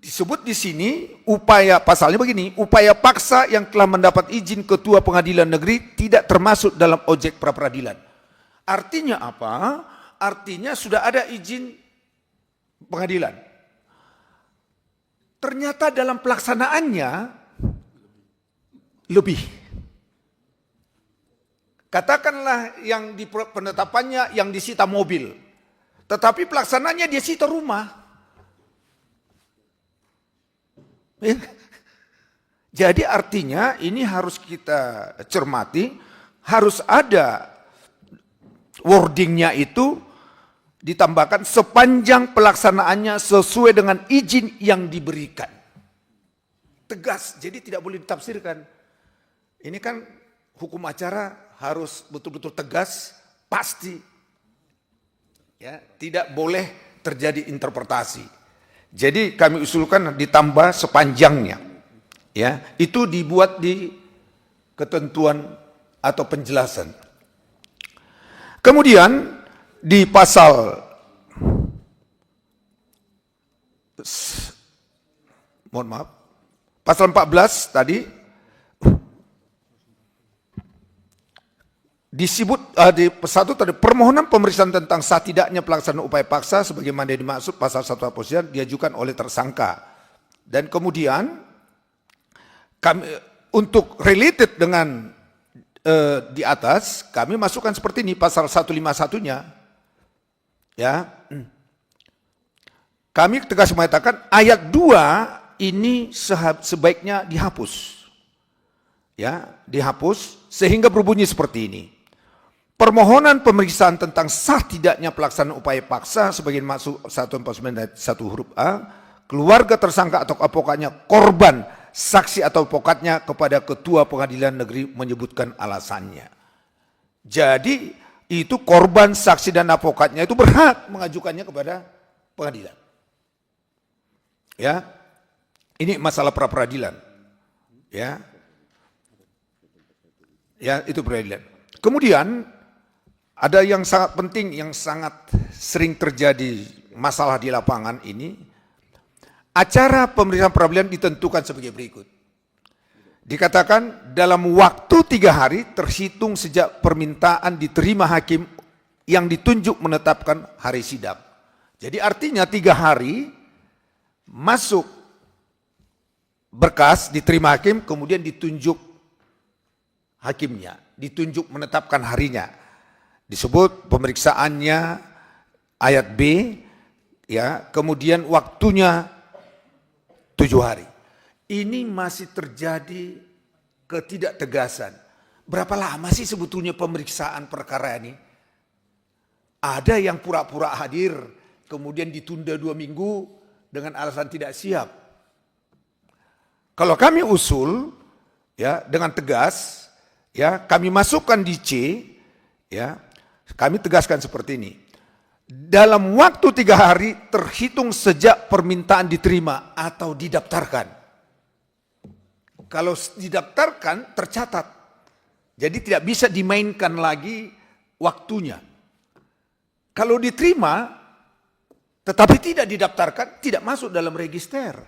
C: Disebut di sini upaya, pasalnya begini, upaya paksa yang telah mendapat izin ketua pengadilan negeri tidak termasuk dalam objek pra peradilan. Artinya apa? Artinya sudah ada izin pengadilan. Ternyata dalam pelaksanaannya lebih. Katakanlah yang di penetapannya yang disita mobil, tetapi pelaksananya dia sita rumah. Ya. Jadi artinya ini harus kita cermati, harus ada wordingnya itu ditambahkan sepanjang pelaksanaannya sesuai dengan izin yang diberikan. Tegas, jadi tidak boleh ditafsirkan. Ini kan hukum acara harus betul-betul tegas, pasti. Ya, tidak boleh terjadi interpretasi. Jadi kami usulkan ditambah sepanjangnya. Ya, itu dibuat di ketentuan atau penjelasan. Kemudian di pasal pasal 14 tadi disebut di satu tadi permohonan pemeriksaan tentang sah tidaknya pelaksanaan upaya paksa sebagaimana dimaksud pasal 1 Apostel diajukan oleh tersangka. Dan kemudian kami untuk related dengan di atas kami masukkan seperti ini pasal 151-nya. Ya. Kami tegas mengatakan ayat 2 ini sebaiknya dihapus. Ya, dihapus sehingga berbunyi seperti ini. Permohonan pemeriksaan tentang sah tidaknya pelaksanaan upaya paksa sebagian masuk 149 ayat 1 huruf A, keluarga tersangka atau avokatnya, korban, saksi atau avokatnya kepada ketua pengadilan negeri menyebutkan alasannya. Jadi itu korban, saksi dan avokatnya itu berhak mengajukannya kepada pengadilan. Ya. Ini masalah pra peradilan. Ya. Ya, itu peradilan. Kemudian ada yang sangat penting, yang sangat sering terjadi masalah di lapangan ini. Acara pemeriksaan peradilan ditentukan sebagai berikut. Dikatakan dalam waktu 3 hari terhitung sejak permintaan diterima hakim yang ditunjuk menetapkan hari sidang. Jadi artinya 3 hari masuk berkas diterima hakim kemudian ditunjuk hakimnya, ditunjuk menetapkan harinya. Disebut pemeriksaannya ayat B, ya, kemudian waktunya 7 hari. Ini masih terjadi ketidaktegasan. Berapa lama sih sebetulnya pemeriksaan perkara ini? Ada yang pura-pura hadir, kemudian ditunda 2 minggu dengan alasan tidak siap. Kalau kami usul, ya, dengan tegas, ya, kami masukkan di C, ya, kami tegaskan seperti ini. Dalam waktu 3 hari terhitung sejak permintaan diterima atau didaftarkan. Kalau didaftarkan tercatat. Jadi tidak bisa dimainkan lagi waktunya. Kalau diterima tetapi tidak didaftarkan, tidak masuk dalam register.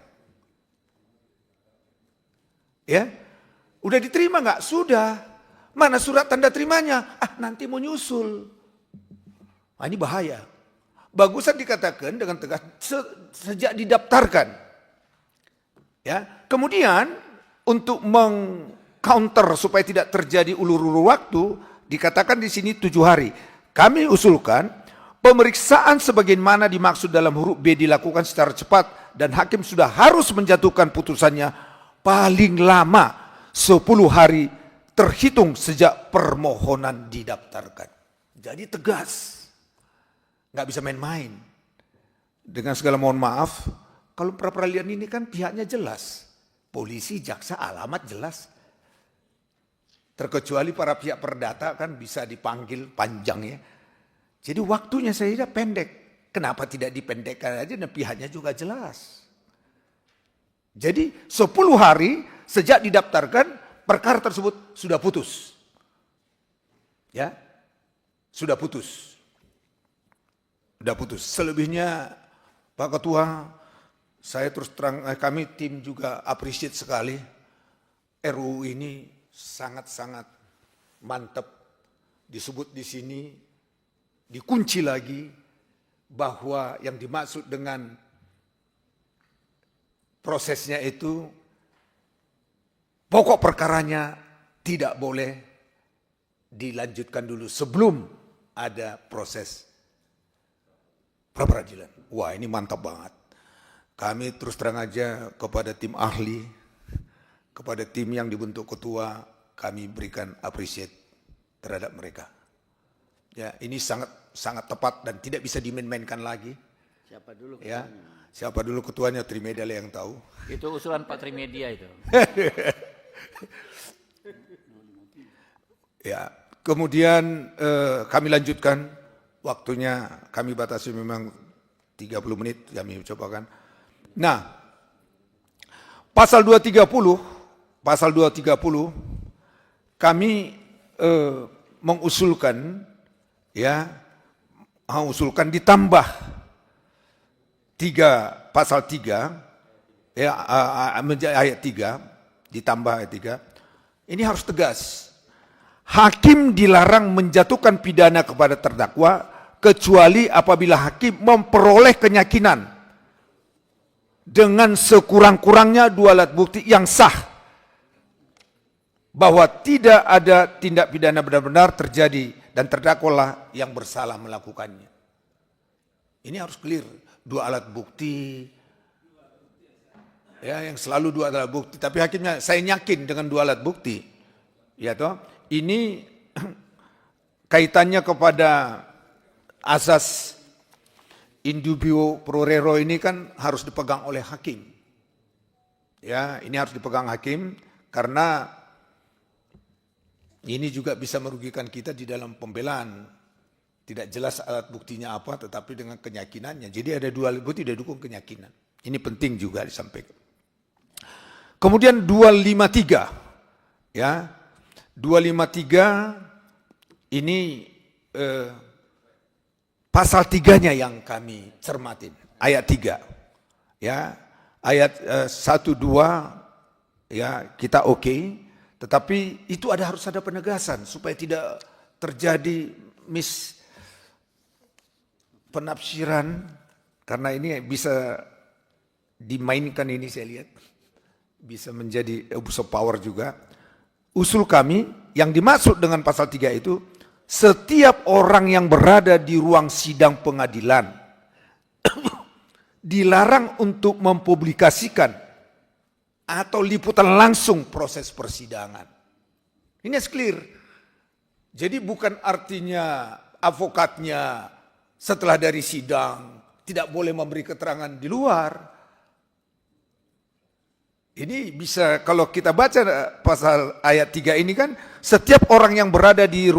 C: Ya. Udah diterima enggak? Sudah. Mana surat tanda terimanya? Nanti mau nyusul. Ini bahaya. Bagusan dikatakan dengan tegas sejak didaftarkan. Ya, kemudian untuk counter supaya tidak terjadi ulur-ulur waktu, dikatakan di sini 7 hari. Kami usulkan pemeriksaan sebagaimana dimaksud dalam huruf B dilakukan secara cepat dan hakim sudah harus menjatuhkan putusannya paling lama 10 hari terhitung sejak permohonan didaftarkan. Jadi tegas, nggak bisa main-main. Dengan segala mohon maaf, kalau pra-peradilan ini kan pihaknya jelas, polisi, jaksa, alamat jelas. Terkecuali para pihak perdata kan bisa dipanggil panjang ya. Jadi waktunya saya pendek. Kenapa tidak dipendekkan aja dan pihaknya juga jelas. Jadi 10 hari sejak didaftarkan perkara tersebut sudah putus. Ya. Sudah putus. Sudah putus. Selebihnya Pak Ketua, saya terus terang, kami tim juga appreciate sekali. RUU ini sangat-sangat mantap. Disebut di sini, dikunci lagi bahwa yang dimaksud dengan prosesnya itu pokok perkaranya tidak boleh dilanjutkan dulu sebelum ada proses pra-peradilan. Wah, ini mantap banget. Kami terus terang aja kepada tim ahli, kepada tim yang dibentuk ketua, kami berikan appreciate terhadap mereka. Ya, ini sangat tepat dan tidak bisa dimain-mainkan lagi.
D: Siapa dulu?
C: Ya, siapa dulu ketuanya? Trimedia yang tahu.
A: Itu usulan Pak Trimedia itu.
C: Ya, kemudian kami lanjutkan. Waktunya kami batasi memang 30 menit kami cobakan. Nah, pasal 230 kami mengusulkan ditambah pasal 3 ya, menjadi ayat 3, ditambah ayat 3. Ini harus tegas. Hakim dilarang menjatuhkan pidana kepada terdakwa kecuali apabila hakim memperoleh keyakinan dengan sekurang-kurangnya 2 alat bukti yang sah bahwa tidak ada tindak pidana benar-benar terjadi dan terdakwalah yang bersalah melakukannya. Ini harus clear, 2 alat bukti. Ya, yang selalu 2 alat bukti, tapi hakimnya saya yakin dengan 2 alat bukti. Ya toh, ini kaitannya kepada asas in dubio pro reo ini kan harus dipegang oleh hakim. Ya, ini harus dipegang hakim karena ini juga bisa merugikan kita di dalam pembelaan. Tidak jelas alat buktinya apa, tetapi dengan keyakinannya. Jadi ada 2 alat bukti didukung keyakinan. Ini penting juga disampaikan. Kemudian 253, ya, 253 ini pasal 3-nya yang kami cermatin, ayat 3. Ya, ayat 1 2 ya kita oke, tetapi itu harus ada penegasan supaya tidak terjadi penafsiran karena ini bisa dimainkan ini saya lihat. Bisa menjadi abuse of power juga. Usul kami yang dimaksud dengan pasal 3 itu setiap orang yang berada di ruang sidang pengadilan dilarang untuk mempublikasikan atau liputan langsung proses persidangan. Ini clear. Jadi bukan artinya advokatnya setelah dari sidang tidak boleh memberi keterangan di luar. Ini bisa kalau kita baca pasal ayat 3 ini kan setiap orang yang berada di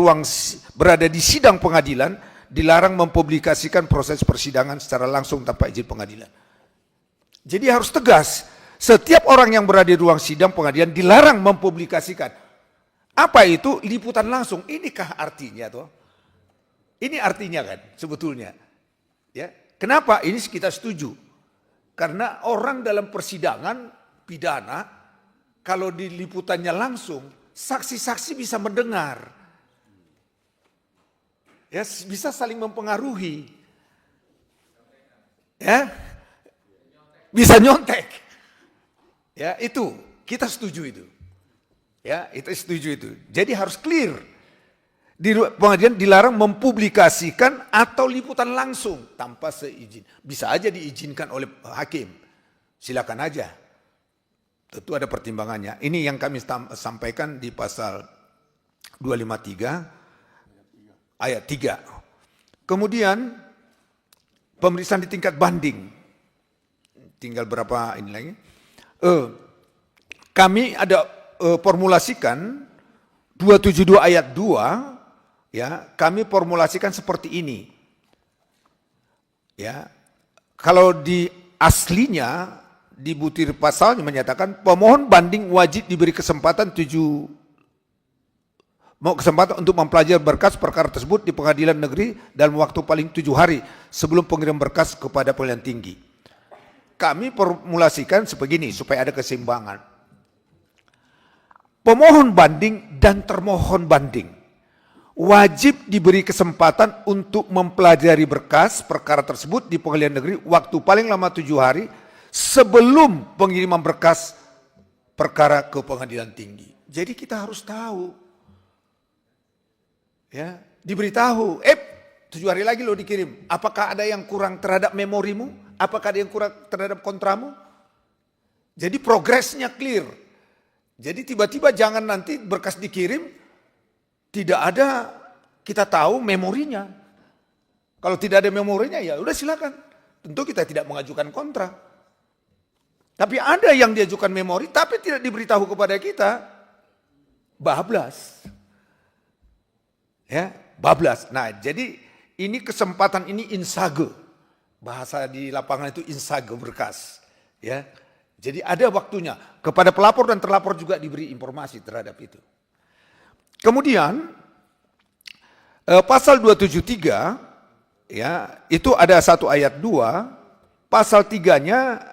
C: sidang pengadilan dilarang mempublikasikan proses persidangan secara langsung tanpa izin pengadilan. Jadi harus tegas, setiap orang yang berada di ruang sidang pengadilan dilarang mempublikasikan. Apa itu liputan langsung? Inikah artinya toh? Ini artinya kan sebetulnya. Ya, kenapa? Ini kita setuju. Karena orang dalam persidangan pidana, kalau diliputannya langsung, saksi-saksi bisa mendengar. Ya, bisa saling mempengaruhi. Ya, bisa nyontek. Ya, itu kita setuju itu. Ya, itu setuju itu. Jadi harus clear. Di pengadilan dilarang mempublikasikan atau liputan langsung tanpa seizin. Bisa aja diizinkan oleh hakim. Silakan aja. Tentu ada pertimbangannya. Ini yang kami sampaikan di pasal 253 ayat 3. Kemudian pemeriksaan di tingkat banding. Tinggal berapa ini lagi. Kami ada formulasikan 272 ayat 2, ya, kami formulasikan seperti ini. Ya. Kalau di aslinya di butir pasalnya menyatakan pemohon banding wajib diberi kesempatan untuk mempelajari berkas perkara tersebut di pengadilan negeri dalam waktu paling 7 hari sebelum pengirim berkas kepada pengadilan tinggi. Kami formulasikan sebegini supaya ada keseimbangan. Pemohon banding dan termohon banding wajib diberi kesempatan untuk mempelajari berkas perkara tersebut di pengadilan negeri waktu paling lama 7 hari sebelum pengiriman berkas perkara ke pengadilan tinggi. Jadi kita harus tahu, ya, diberitahu, 7 hari lagi lo dikirim. Apakah ada yang kurang terhadap memorimu? Apakah ada yang kurang terhadap kontramu? Jadi progresnya clear. Jadi tiba-tiba jangan nanti berkas dikirim, tidak ada, kita tahu memorinya. Kalau tidak ada memorinya ya udah silakan. Tentu kita tidak mengajukan kontra. Tapi ada yang diajukan memori tapi tidak diberitahu kepada kita. Bablas. Ya, bablas. Nah, jadi ini kesempatan ini insage. Bahasa di lapangan itu insage berkas. Ya. Jadi ada waktunya. Kepada pelapor dan terlapor juga diberi informasi terhadap itu. Kemudian pasal 273 ya, itu ada satu ayat 2, pasal 3-nya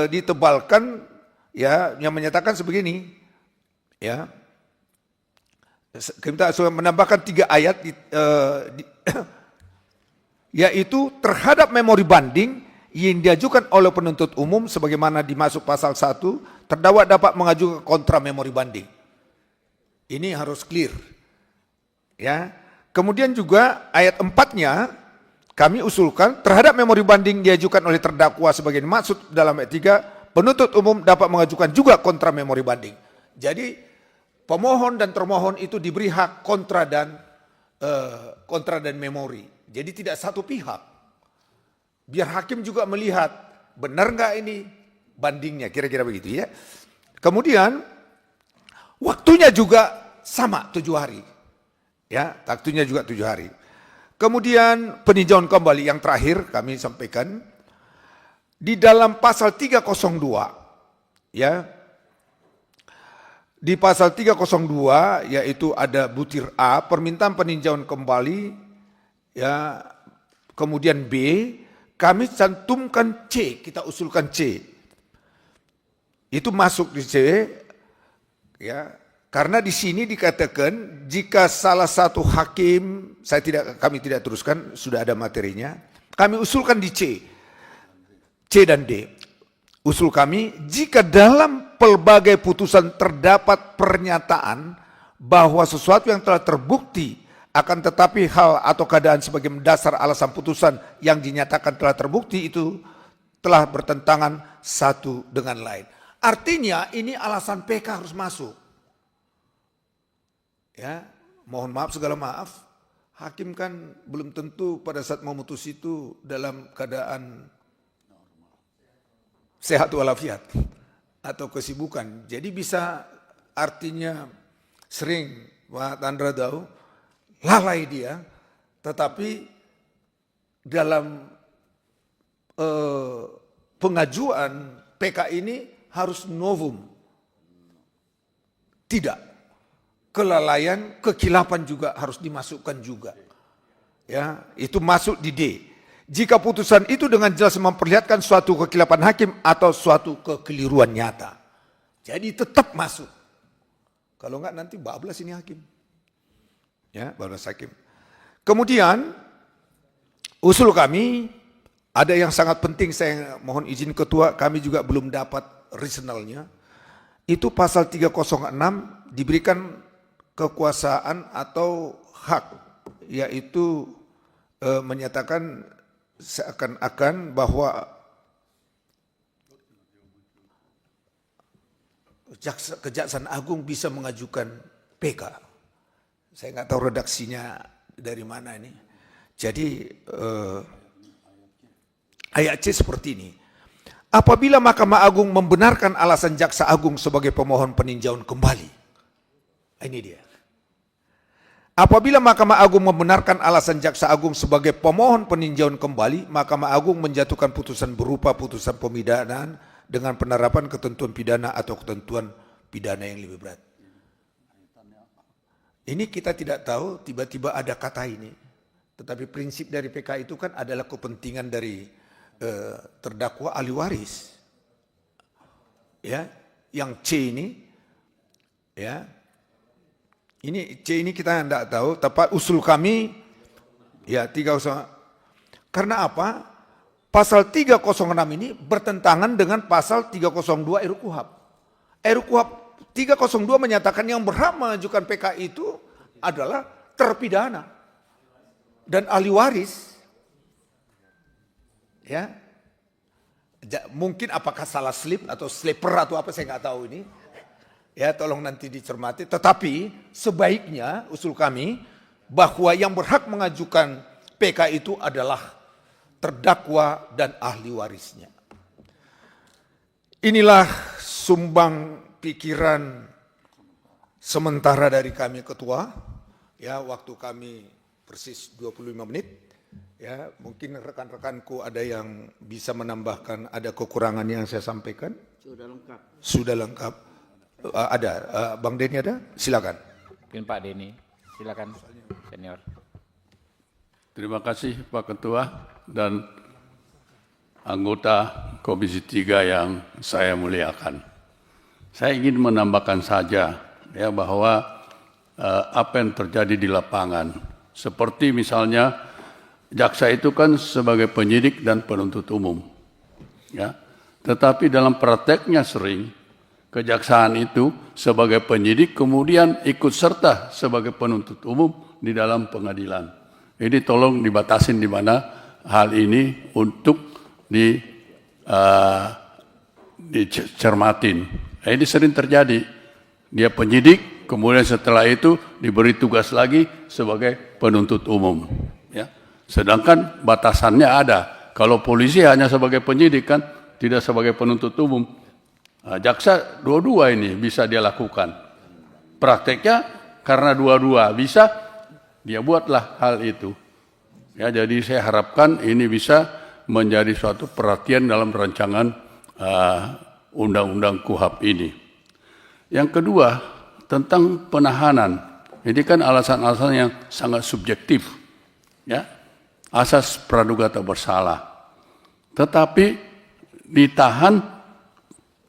C: ditebalkan ya, yang menyatakan sebegini. Ya. Kita sudah menambahkan 3 ayat yaitu terhadap memori banding yang diajukan oleh penuntut umum sebagaimana dimaksud pasal 1, terdakwa dapat mengajukan kontra memori banding. Ini harus clear. Ya. Kemudian juga ayat 4-nya kami usulkan terhadap memori banding diajukan oleh terdakwa sebagai dimaksud dalam ayat 3, penuntut umum dapat mengajukan juga kontra memori banding. Jadi pemohon dan termohon itu diberi hak kontra dan memori. Jadi tidak satu pihak. Biar hakim juga melihat benar nggak ini bandingnya, kira-kira begitu ya. Kemudian waktunya juga sama 7 hari. Ya, waktunya juga 7 hari. Kemudian peninjauan kembali yang terakhir kami sampaikan di dalam pasal 302 ya. Di pasal 302 yaitu ada butir A, permintaan peninjauan kembali ya. Kemudian B, kami cantumkan C, kita usulkan C. Itu masuk di C ya. Karena di sini dikatakan jika salah satu hakim, kami tidak teruskan, sudah ada materinya. Kami usulkan di C dan D. Usul kami, jika dalam pelbagai putusan terdapat pernyataan bahwa sesuatu yang telah terbukti akan tetapi hal atau keadaan sebagai dasar alasan putusan yang dinyatakan telah terbukti itu telah bertentangan satu dengan lain. Artinya ini alasan PK harus masuk. Ya, mohon maaf segala maaf, hakim kan belum tentu pada saat memutus itu dalam keadaan sehat walafiat atau kesibukan. Jadi bisa artinya sering Pak Tandra tahu lalai dia, tetapi dalam pengajuan PK ini harus novum. Tidak. Kelalaian, kekilapan juga harus dimasukkan juga. Ya, itu masuk di D. Jika putusan itu dengan jelas memperlihatkan suatu kekilapan hakim atau suatu kekeliruan nyata. Jadi tetap masuk. Kalau enggak nanti bablas ini hakim. Ya, bablas hakim. Kemudian usul kami ada yang sangat penting, saya mohon izin ketua, kami juga belum dapat reasonalnya. itu pasal 306 diberikan kekuasaan atau hak, yaitu menyatakan seakan-akan bahwa Kejaksaan Agung bisa mengajukan PK. Saya nggak tahu redaksinya dari mana ini. Jadi ayat C seperti ini. Apabila Mahkamah Agung membenarkan alasan Jaksa Agung sebagai pemohon peninjauan kembali. Ini dia. Apabila Mahkamah Agung membenarkan alasan Jaksa Agung sebagai pemohon peninjauan kembali, Mahkamah Agung menjatuhkan putusan berupa putusan pemidanaan dengan penerapan ketentuan pidana atau ketentuan pidana yang lebih berat. Ini kita tidak tahu, tiba-tiba ada kata ini. Tetapi prinsip dari PK itu kan adalah kepentingan dari terdakwa ahli waris. Ya, yang C ini, ya, ini C ini kita tidak tahu. Tepat usul kami, ya 306. Karena apa? Pasal 306 ini bertentangan dengan pasal 302 RUKUHP. RUKUHP 302 menyatakan yang berhak mengajukan PK itu adalah terpidana dan ahli waris. Ya, mungkin apakah salah slip atau slipper atau apa saya nggak tahu ini. Ya, tolong nanti dicermati. Tetapi sebaiknya usul kami bahwa yang berhak mengajukan PK itu adalah terdakwa dan ahli warisnya. Inilah sumbang pikiran sementara dari kami ketua. Ya, waktu kami persis 25 menit. Ya, mungkin rekan-rekanku ada yang bisa menambahkan, ada kekurangan yang saya sampaikan.
D: Sudah lengkap.
C: Sudah lengkap. Ada. Bang Denny ada? Silakan.
A: Mungkin Pak Denny, silakan senior.
E: Terima kasih Pak Ketua dan anggota Komisi 3 yang saya muliakan. Saya ingin menambahkan saja ya bahwa apa yang terjadi di lapangan, seperti misalnya jaksa itu kan sebagai penyidik dan penuntut umum, ya. Tetapi dalam prakteknya sering kejaksaan itu sebagai penyidik kemudian ikut serta sebagai penuntut umum di dalam pengadilan. Ini tolong dibatasin di mana hal ini untuk dicermatin. Ini sering terjadi. Dia penyidik, kemudian setelah itu diberi tugas lagi sebagai penuntut umum. Ya. Sedangkan batasannya ada. Kalau polisi hanya sebagai penyidik kan, tidak sebagai penuntut umum. Nah, jaksa dua-dua ini bisa dia lakukan. Prakteknya karena dua-dua bisa, dia buatlah hal itu. Ya, jadi saya harapkan ini bisa menjadi suatu perhatian dalam rancangan undang-undang KUHP ini. Yang kedua, tentang penahanan. Ini kan alasan-alasan yang sangat subjektif. Ya, asas praduga tak bersalah. Tetapi ditahan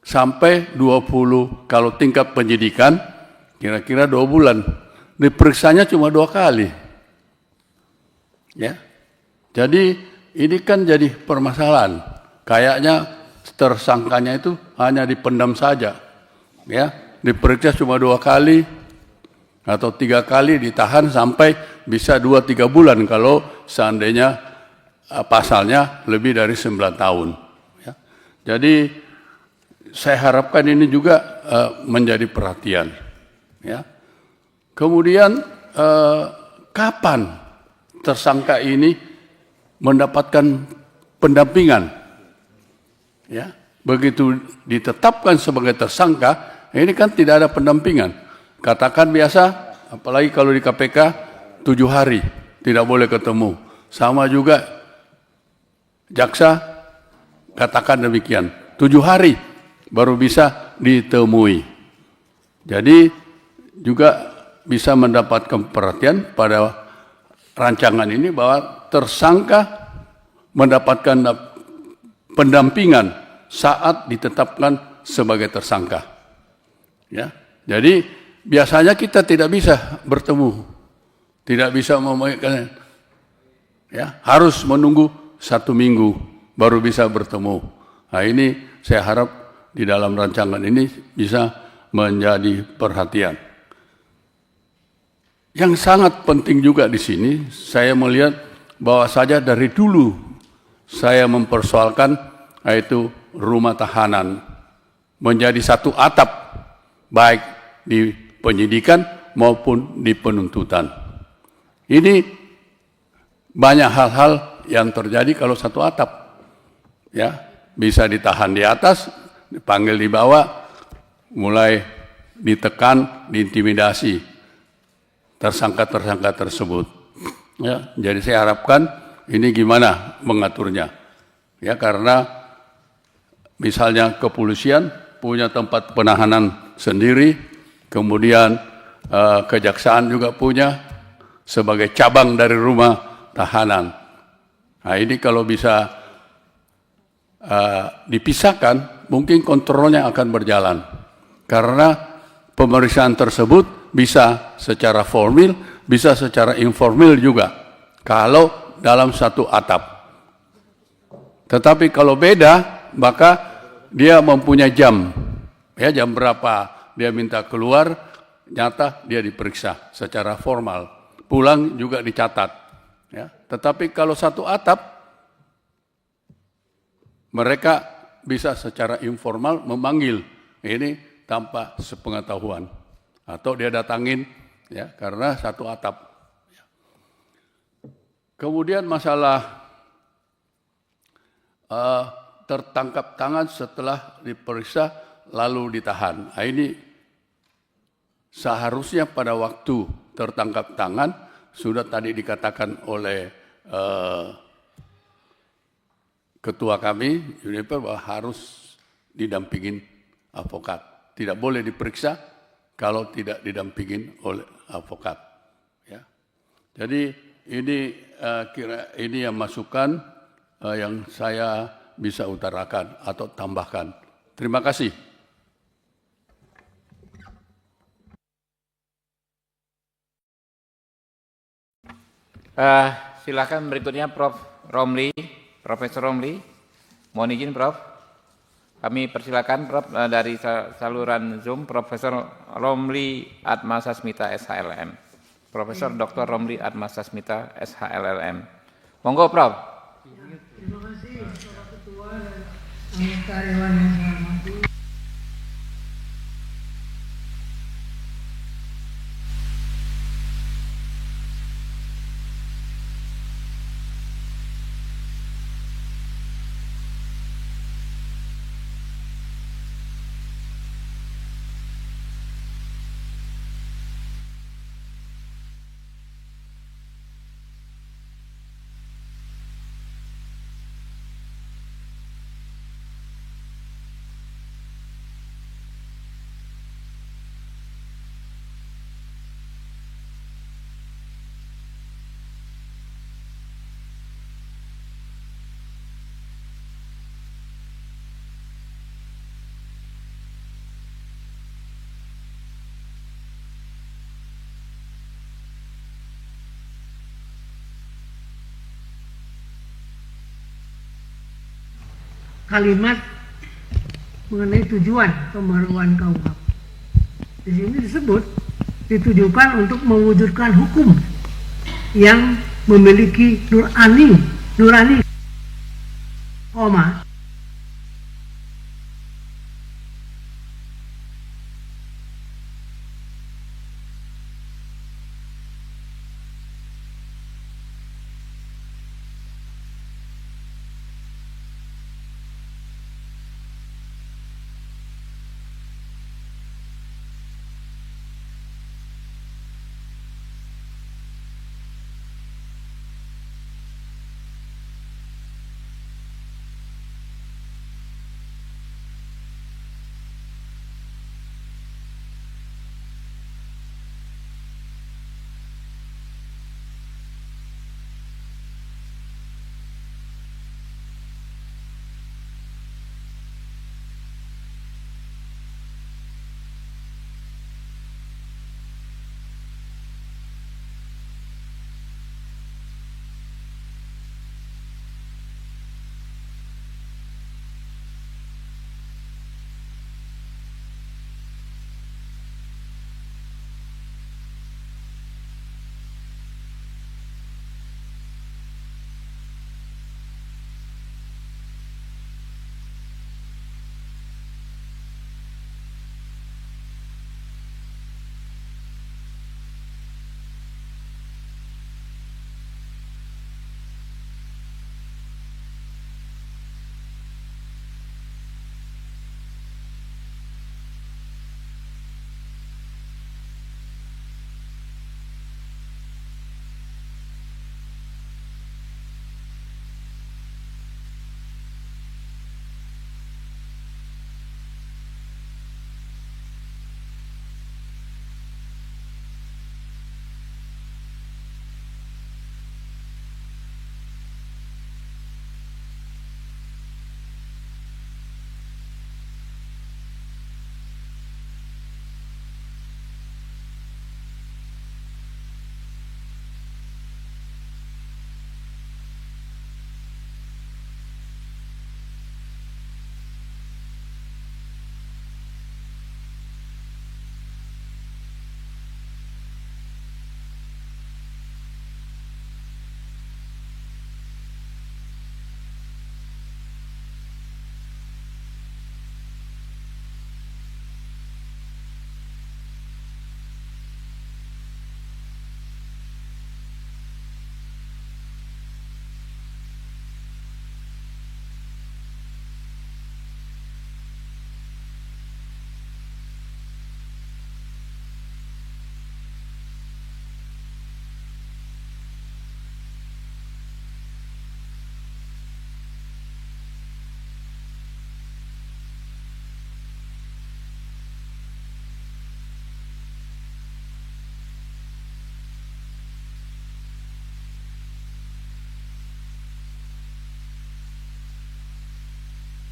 E: sampai 20, kalau tingkat penyidikan kira-kira 2 bulan. Diperiksanya cuma 2 kali. Ya. Jadi ini kan jadi permasalahan. Kayaknya tersangkanya itu hanya dipendam saja. Ya, diperiksa cuma 2 kali atau 3 kali, ditahan sampai bisa 2-3 bulan kalau seandainya pasalnya lebih dari 9 tahun. Ya. Jadi saya harapkan ini juga menjadi perhatian. Ya. Kemudian kapan tersangka ini mendapatkan pendampingan? Ya, begitu ditetapkan sebagai tersangka, ini kan tidak ada pendampingan. Katakan biasa, apalagi kalau di KPK 7 hari tidak boleh ketemu. Sama juga jaksa katakan demikian, 7 hari baru bisa ditemui. Jadi juga bisa mendapatkan perhatian pada rancangan ini bahwa tersangka mendapatkan pendampingan saat ditetapkan sebagai tersangka. Ya, jadi biasanya kita tidak bisa bertemu, tidak bisa memegang, ya, harus menunggu 1 minggu baru bisa bertemu. Nah, ini saya harap di dalam rancangan ini bisa menjadi perhatian. Yang sangat penting juga di sini, saya melihat bahwa saja dari dulu saya mempersoalkan yaitu rumah tahanan menjadi satu atap baik di penyidikan maupun di penuntutan. Ini banyak hal-hal yang terjadi kalau satu atap, ya bisa ditahan di atas, dipanggil di bawah, mulai ditekan, diintimidasi tersangka-tersangka tersebut. Ya, jadi saya harapkan ini gimana mengaturnya, ya karena misalnya kepolisian punya tempat penahanan sendiri, kemudian kejaksaan juga punya sebagai cabang dari rumah tahanan. Nah ini kalau bisa dipisahkan, mungkin kontrolnya akan berjalan. Karena pemeriksaan tersebut bisa secara formal, bisa secara informal juga. Kalau dalam satu atap. Tetapi kalau beda, maka dia mempunyai jam. Ya, jam berapa dia minta keluar, nyata dia diperiksa secara formal. Pulang juga dicatat. Ya. Tetapi kalau satu atap, mereka bisa secara informal memanggil. Ini tanpa sepengetahuan. Atau dia datangin, ya, karena satu atap. Kemudian masalah tertangkap tangan setelah diperiksa lalu ditahan. Nah, ini seharusnya pada waktu tertangkap tangan sudah tadi dikatakan oleh ketua kami Juniper bahwa harus didampingin advokat. Tidak boleh diperiksa kalau tidak didampingin oleh advokat. Ya. Jadi ini ini yang masukan yang saya bisa utarakan atau tambahkan. Terima kasih.
A: Silakan berikutnya Prof. Romli, Profesor Romli. Mohon izin Prof. Kami persilakan Prof. Dari saluran Zoom, Profesor Romli Atmasasmita SHLM. Profesor Dr. Romli Atmasasmita SHLM. Monggo Prof.
F: Terima kasih Bapak Ketua dan anggota Dewan yang saya hormati. Kalimat mengenai tujuan pembaruan KUHP. Di sini disebut ditujukan untuk mewujudkan hukum yang memiliki nurani, koma,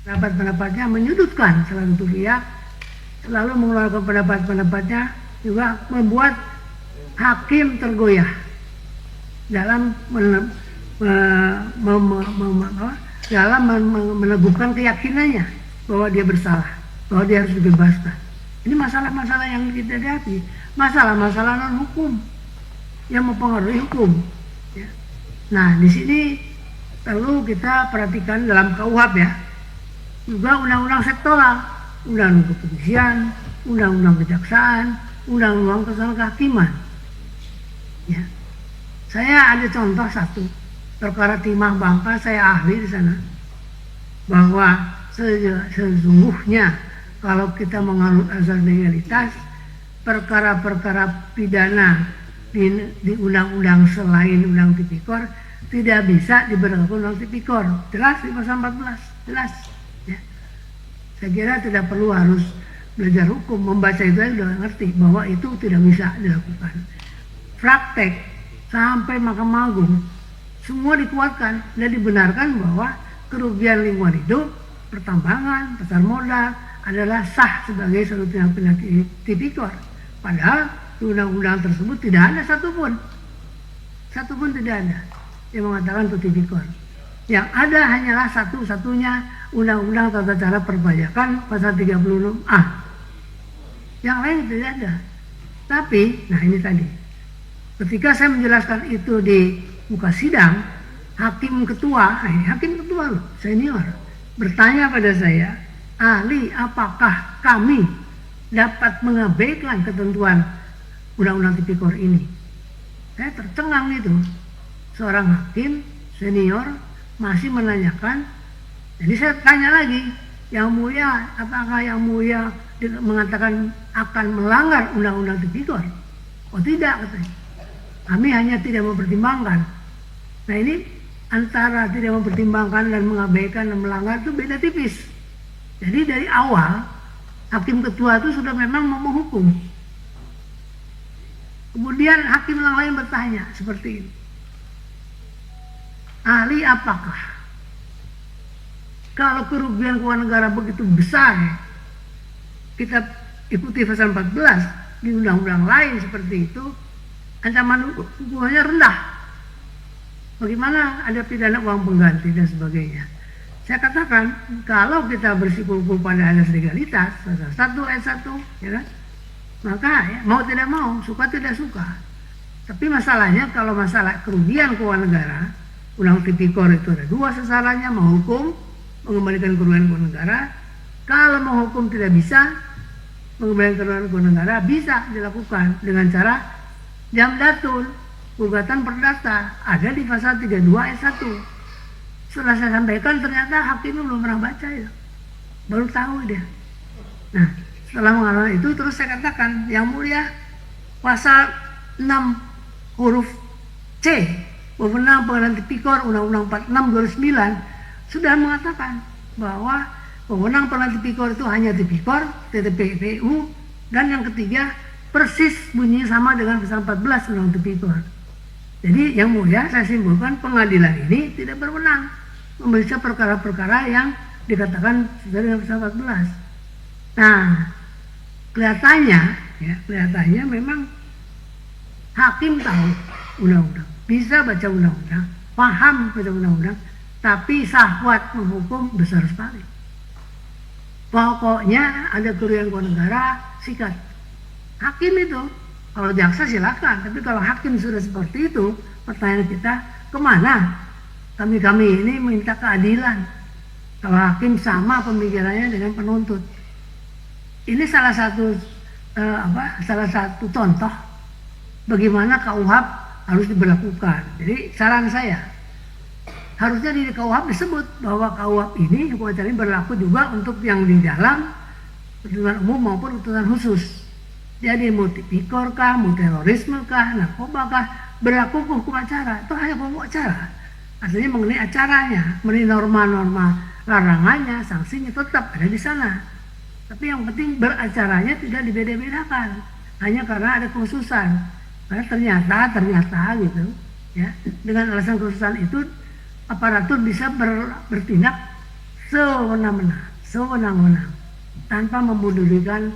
F: pendapat-pendapatnya menyudutkan salah satu pihak, selalu mengeluarkan pendapat-pendapatnya, juga membuat hakim tergoyah dalam meneguhkan keyakinannya bahwa dia bersalah, bahwa dia harus dibebaskan. Ini masalah-masalah yang kita hadapi, masalah-masalah non hukum yang mempengaruhi hukum. Ya. Nah, di sini perlu kita perhatikan dalam KUHP ya, juga undang-undang sektoral, undang-undang kepolisian, undang-undang kejaksaan, undang-undang kehakiman. Ya. Saya ada contoh satu perkara timah bangka, saya ahli di sana, bahwa sesungguhnya kalau kita menganut azas legalitas, perkara-perkara pidana di undang-undang selain undang tipikor tidak bisa diberlakukan undang tipikor. Jelas di pasal 14, jelas. Ya. Saya kira tidak perlu harus belajar hukum, membaca itu aja sudah ngerti bahwa itu tidak bisa dilakukan. Praktek sampai Mahkamah Agung semua dikuatkan dan dibenarkan bahwa kerugian lingkungan hidup, pertambangan, pasar modal adalah sah sebagai suatu tindak pidana tipikor. Padahal di undang-undang tersebut tidak ada satupun tidak ada yang mengatakan itu tipikor. Yang ada hanyalah satu-satunya undang-undang tata cara perpajakan pasal 36A. Yang lain tidak ada. Tapi, nah ini tadi, ketika saya menjelaskan itu di muka sidang, hakim ketua loh, senior, bertanya pada saya, ahli, apakah kami dapat mengabaikan ketentuan undang-undang tipikor ini? Saya tercengang itu. Seorang hakim senior masih menanyakan. Jadi saya tanya lagi, Yang Mulia, apakah Yang Mulia mengatakan akan melanggar undang-undang tipikor? Oh tidak, katanya. Kami hanya tidak mempertimbangkan. Nah ini antara tidak mempertimbangkan dan mengabaikan dan melanggar itu beda tipis. Jadi dari awal hakim ketua itu sudah memang mau menghukum. Kemudian hakim yang lain bertanya seperti ini. Ahli, apakah kalau kerugian keuangan negara begitu besar, kita ikuti pasal 14 di undang-undang lain seperti itu, ancaman hukumannya rendah. Bagaimana ada pidana uang pengganti dan sebagainya. Saya katakan, kalau kita bersikukuh pada asas legalitas, pasal 1 ayat 1, ya kan? Maka ya, mau tidak mau, suka tidak suka. Tapi masalahnya kalau masalah kerugian keuangan negara, undang tipikor itu ada dua sasarannya, menghukum, mengembalikan kerugian keuangan negara. Kalau menghukum tidak bisa, mengembalikan kerugian keuangan negara bisa dilakukan dengan cara jamdatul, gugatan perdata, ada di pasal 32 ayat 1. Setelah saya sampaikan ternyata hakimnya belum pernah baca ya, baru tahu dia. Nah, setelah mengalami itu terus saya katakan, Yang Mulia, pasal 6 huruf C wewenang pengadilan tipikor Undang-Undang 46 2009 sudah mengatakan bahwa wewenang pengadilan tipikor itu hanya tipikor, TPPU, dan yang ketiga persis bunyinya sama dengan pasal 14 Undang-Undang tipikor. Jadi Yang Mulia, saya simpulkan pengadilan ini tidak berwenang memeriksa perkara-perkara yang dikatakan sesuai dengan pasal 14. Nah, kelihatannya memang hakim tahu undang-undang, bisa baca undang-undang, paham baca undang-undang, tapi syahwat menghukum besar sekali. Pokoknya ada kerugian keuangan negara, sikat. Hakim itu, kalau jaksa silakan, tapi kalau hakim sudah seperti itu, pertanyaan kita, kemana? Kami ini minta keadilan. Kalau hakim sama pemikirannya dengan penuntut. Ini salah satu contoh bagaimana KUHP harus diberlakukan. Jadi saran saya, harusnya di KUHP disebut bahwa KUHP ini hukum acara ini berlaku juga untuk yang di dalam perlindungan umum maupun tuntutan khusus. Jadi mau tipikor kah, mau terorisme kah, narkoba kah, berlaku hukum acara. Itu hanya hukum acara. Artinya mengenai acaranya, mengenai norma-norma larangannya, sanksinya tetap ada di sana. Tapi yang penting beracaranya tidak dibeda-bedakan, hanya karena ada kekhususan. Karena ternyata gitu, ya, dengan alasan kekhususan itu aparatur bisa bertindak sewenang-wenang tanpa memedulikan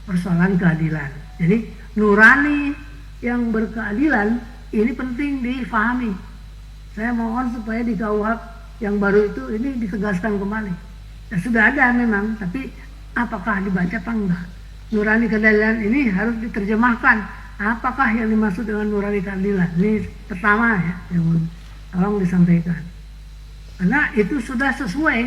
F: persoalan keadilan. Jadi nurani yang berkeadilan ini penting difahami. Saya mohon supaya di KUHP yang baru itu ini ditegaskan kembali. Ya, sudah ada memang, tapi apakah dibaca apa enggak? Nurani keadilan ini harus diterjemahkan. Apakah yang dimaksud dengan nurani keadilan? Ini pertama ya, yang tolong disampaikan. Karena itu sudah sesuai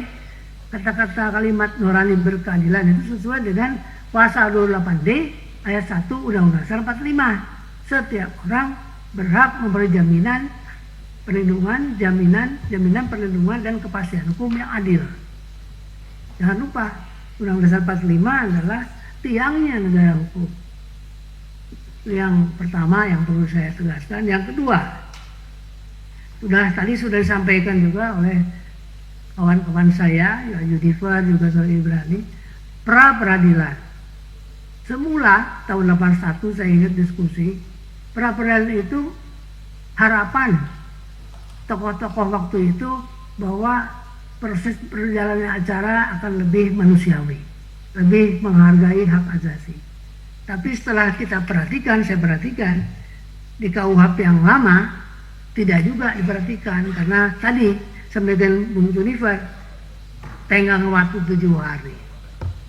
F: kata-kata kalimat nurani berkeadilan itu sesuai dengan pasal 28D ayat 1 Undang-Undang Dasar 45. Setiap orang berhak memperoleh jaminan perlindungan, jaminan perlindungan dan kepastian hukum yang adil. Jangan lupa, Undang-Undang Dasar 45 adalah tiangnya negara hukum. Yang pertama yang perlu saya tegaskan. Yang kedua, tadi sudah disampaikan juga oleh kawan-kawan saya, ya Yudifa juga Soe Ibrani, pra-peradilan. Semula tahun 81 saya ingat diskusi, pra-peradilan itu harapan tokoh-tokoh waktu itu bahwa proses perjalanan acara akan lebih manusiawi, lebih menghargai hak asasi. Tapi setelah kita perhatikan, saya perhatikan di KUHP yang lama tidak juga diperhatikan, karena tadi sampaikan Bung Junifer, tenggang waktu 7 hari,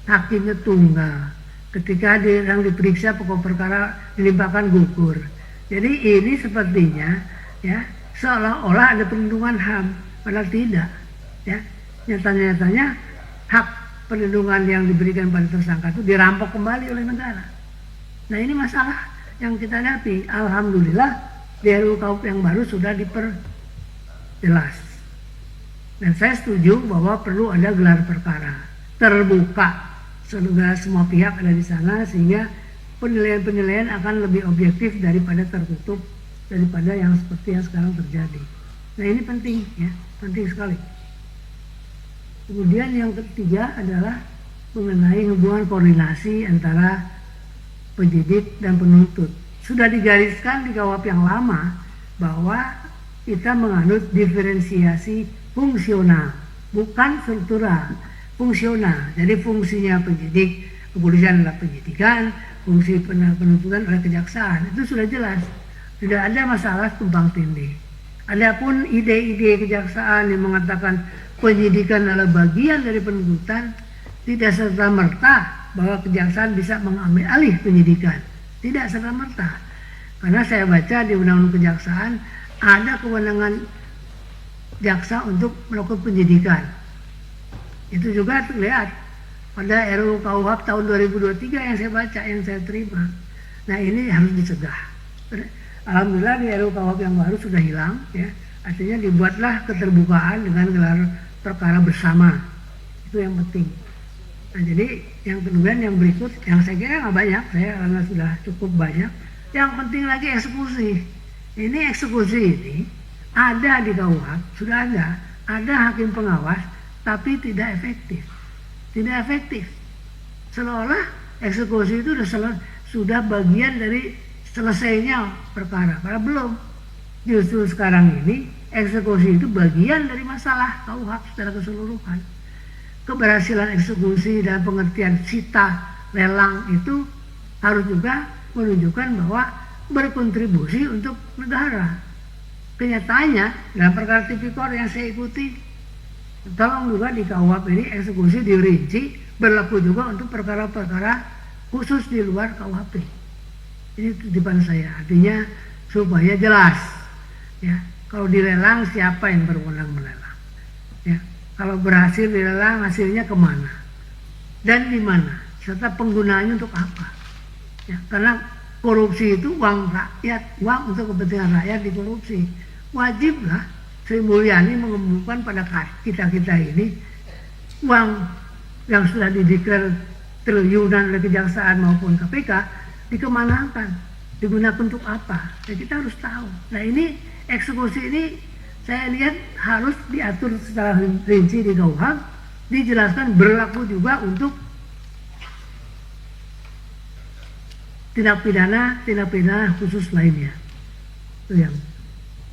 F: hakimnya tunggal, ketika yang diperiksa pokok perkara dilimpahkan gugur. Jadi ini sepertinya ya seolah-olah ada perlindungan HAM, padahal tidak. Ya, nyatanya hak perlindungan yang diberikan pada tersangka itu dirampok kembali oleh negara. Nah ini masalah yang kita hadapi. Alhamdulillah di RUU KUHP yang baru sudah diperjelas. Dan saya setuju bahwa perlu ada gelar perkara terbuka, sehingga semua pihak ada di sana, sehingga penilaian-penilaian akan lebih objektif daripada tertutup, daripada yang seperti yang sekarang terjadi. Nah ini penting ya, penting sekali. Kemudian yang ketiga adalah mengenai hubungan koordinasi antara penyidik dan penuntut. Sudah digariskan di KUHP yang lama bahwa kita menganut diferensiasi fungsional, bukan struktural, fungsional. Jadi fungsinya penyidik, kepolisian adalah penyidikan, fungsi penuntutan adalah kejaksaan. Itu sudah jelas. Tidak ada masalah tumpang tindih. Adapun ide-ide kejaksaan yang mengatakan penyidikan adalah bagian dari penuntutan, tidak serta-merta bahwa kejaksaan bisa mengambil alih penyidikan. Tidak serta-merta. Karena saya baca di Undang-Undang Kejaksaan ada kewenangan jaksa untuk melakukan penyidikan. Itu juga terlihat pada RUU KUHP tahun 2023 yang saya baca, yang saya terima. Nah ini harus dicegah. Alhamdulillah di RUU KUHP yang baru sudah hilang, ya. Artinya dibuatlah keterbukaan dengan gelar perkara bersama. Itu yang penting. Nah jadi yang kedua, yang berikut, yang saya kira nggak banyak, saya karena sudah cukup banyak. Yang penting lagi eksekusi. Ini eksekusi ini ada di KUHP, sudah ada hakim pengawas, tapi tidak efektif. Tidak efektif. Seolah eksekusi itu sudah bagian dari selesainya perkara, padahal belum. Justru sekarang ini eksekusi itu bagian dari masalah KUHP secara keseluruhan. Keberhasilan eksekusi dan pengertian sita lelang itu harus juga menunjukkan bahwa berkontribusi untuk negara. Kenyataannya dalam perkara tipikor yang saya ikuti, tolong juga di KUHP ini eksekusi dirinci berlaku juga untuk perkara-perkara khusus di luar KUHP. Ini titipan saya, artinya supaya jelas ya, kalau dilelang siapa yang berwenang melelang ya, kalau berhasil dilelang hasilnya kemana dan di mana, serta penggunaannya untuk apa ya, karena korupsi itu uang rakyat, uang untuk kepentingan rakyat dikorupsi. Wajiblah Sri Mulyani mengumumkan pada kita-kita ini uang yang sudah dideklar triliunan oleh Kejaksaan maupun KPK dikemanakan, digunakan untuk apa, ya kita harus tahu. Nah ini eksekusi ini saya lihat harus diatur secara rinci di KUHP, dijelaskan berlaku juga untuk tindak pidana khusus lainnya. Itu yang.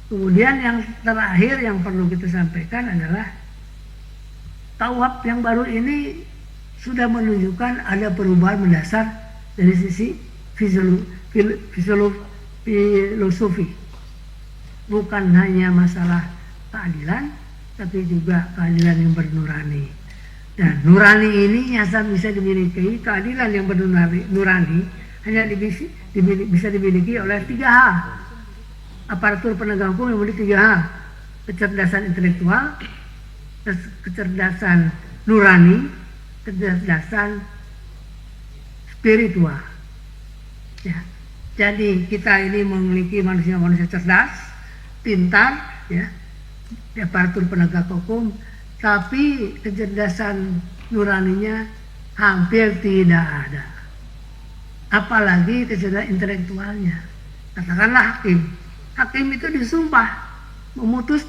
F: Kemudian yang terakhir yang perlu kita sampaikan adalah KUHP yang baru ini sudah menunjukkan ada perubahan mendasar dari sisi filosofi. Bukan hanya masalah keadilan, tapi juga keadilan yang bernurani. Dan nurani ini nyasar bisa dimiliki, keadilan yang bernurani hanya bisa dimiliki oleh 3H. Aparatur penegak hukum yang memiliki 3H. Kecerdasan intelektual, kecerdasan nurani, kecerdasan spiritual. Ya. Jadi kita ini memiliki manusia-manusia cerdas, pintar, ya, di aparatur penegak hukum, tapi kecerdasan nuraninya hampir tidak ada. Apalagi kecerdasan intelektualnya. Katakanlah hakim. Hakim itu disumpah memutus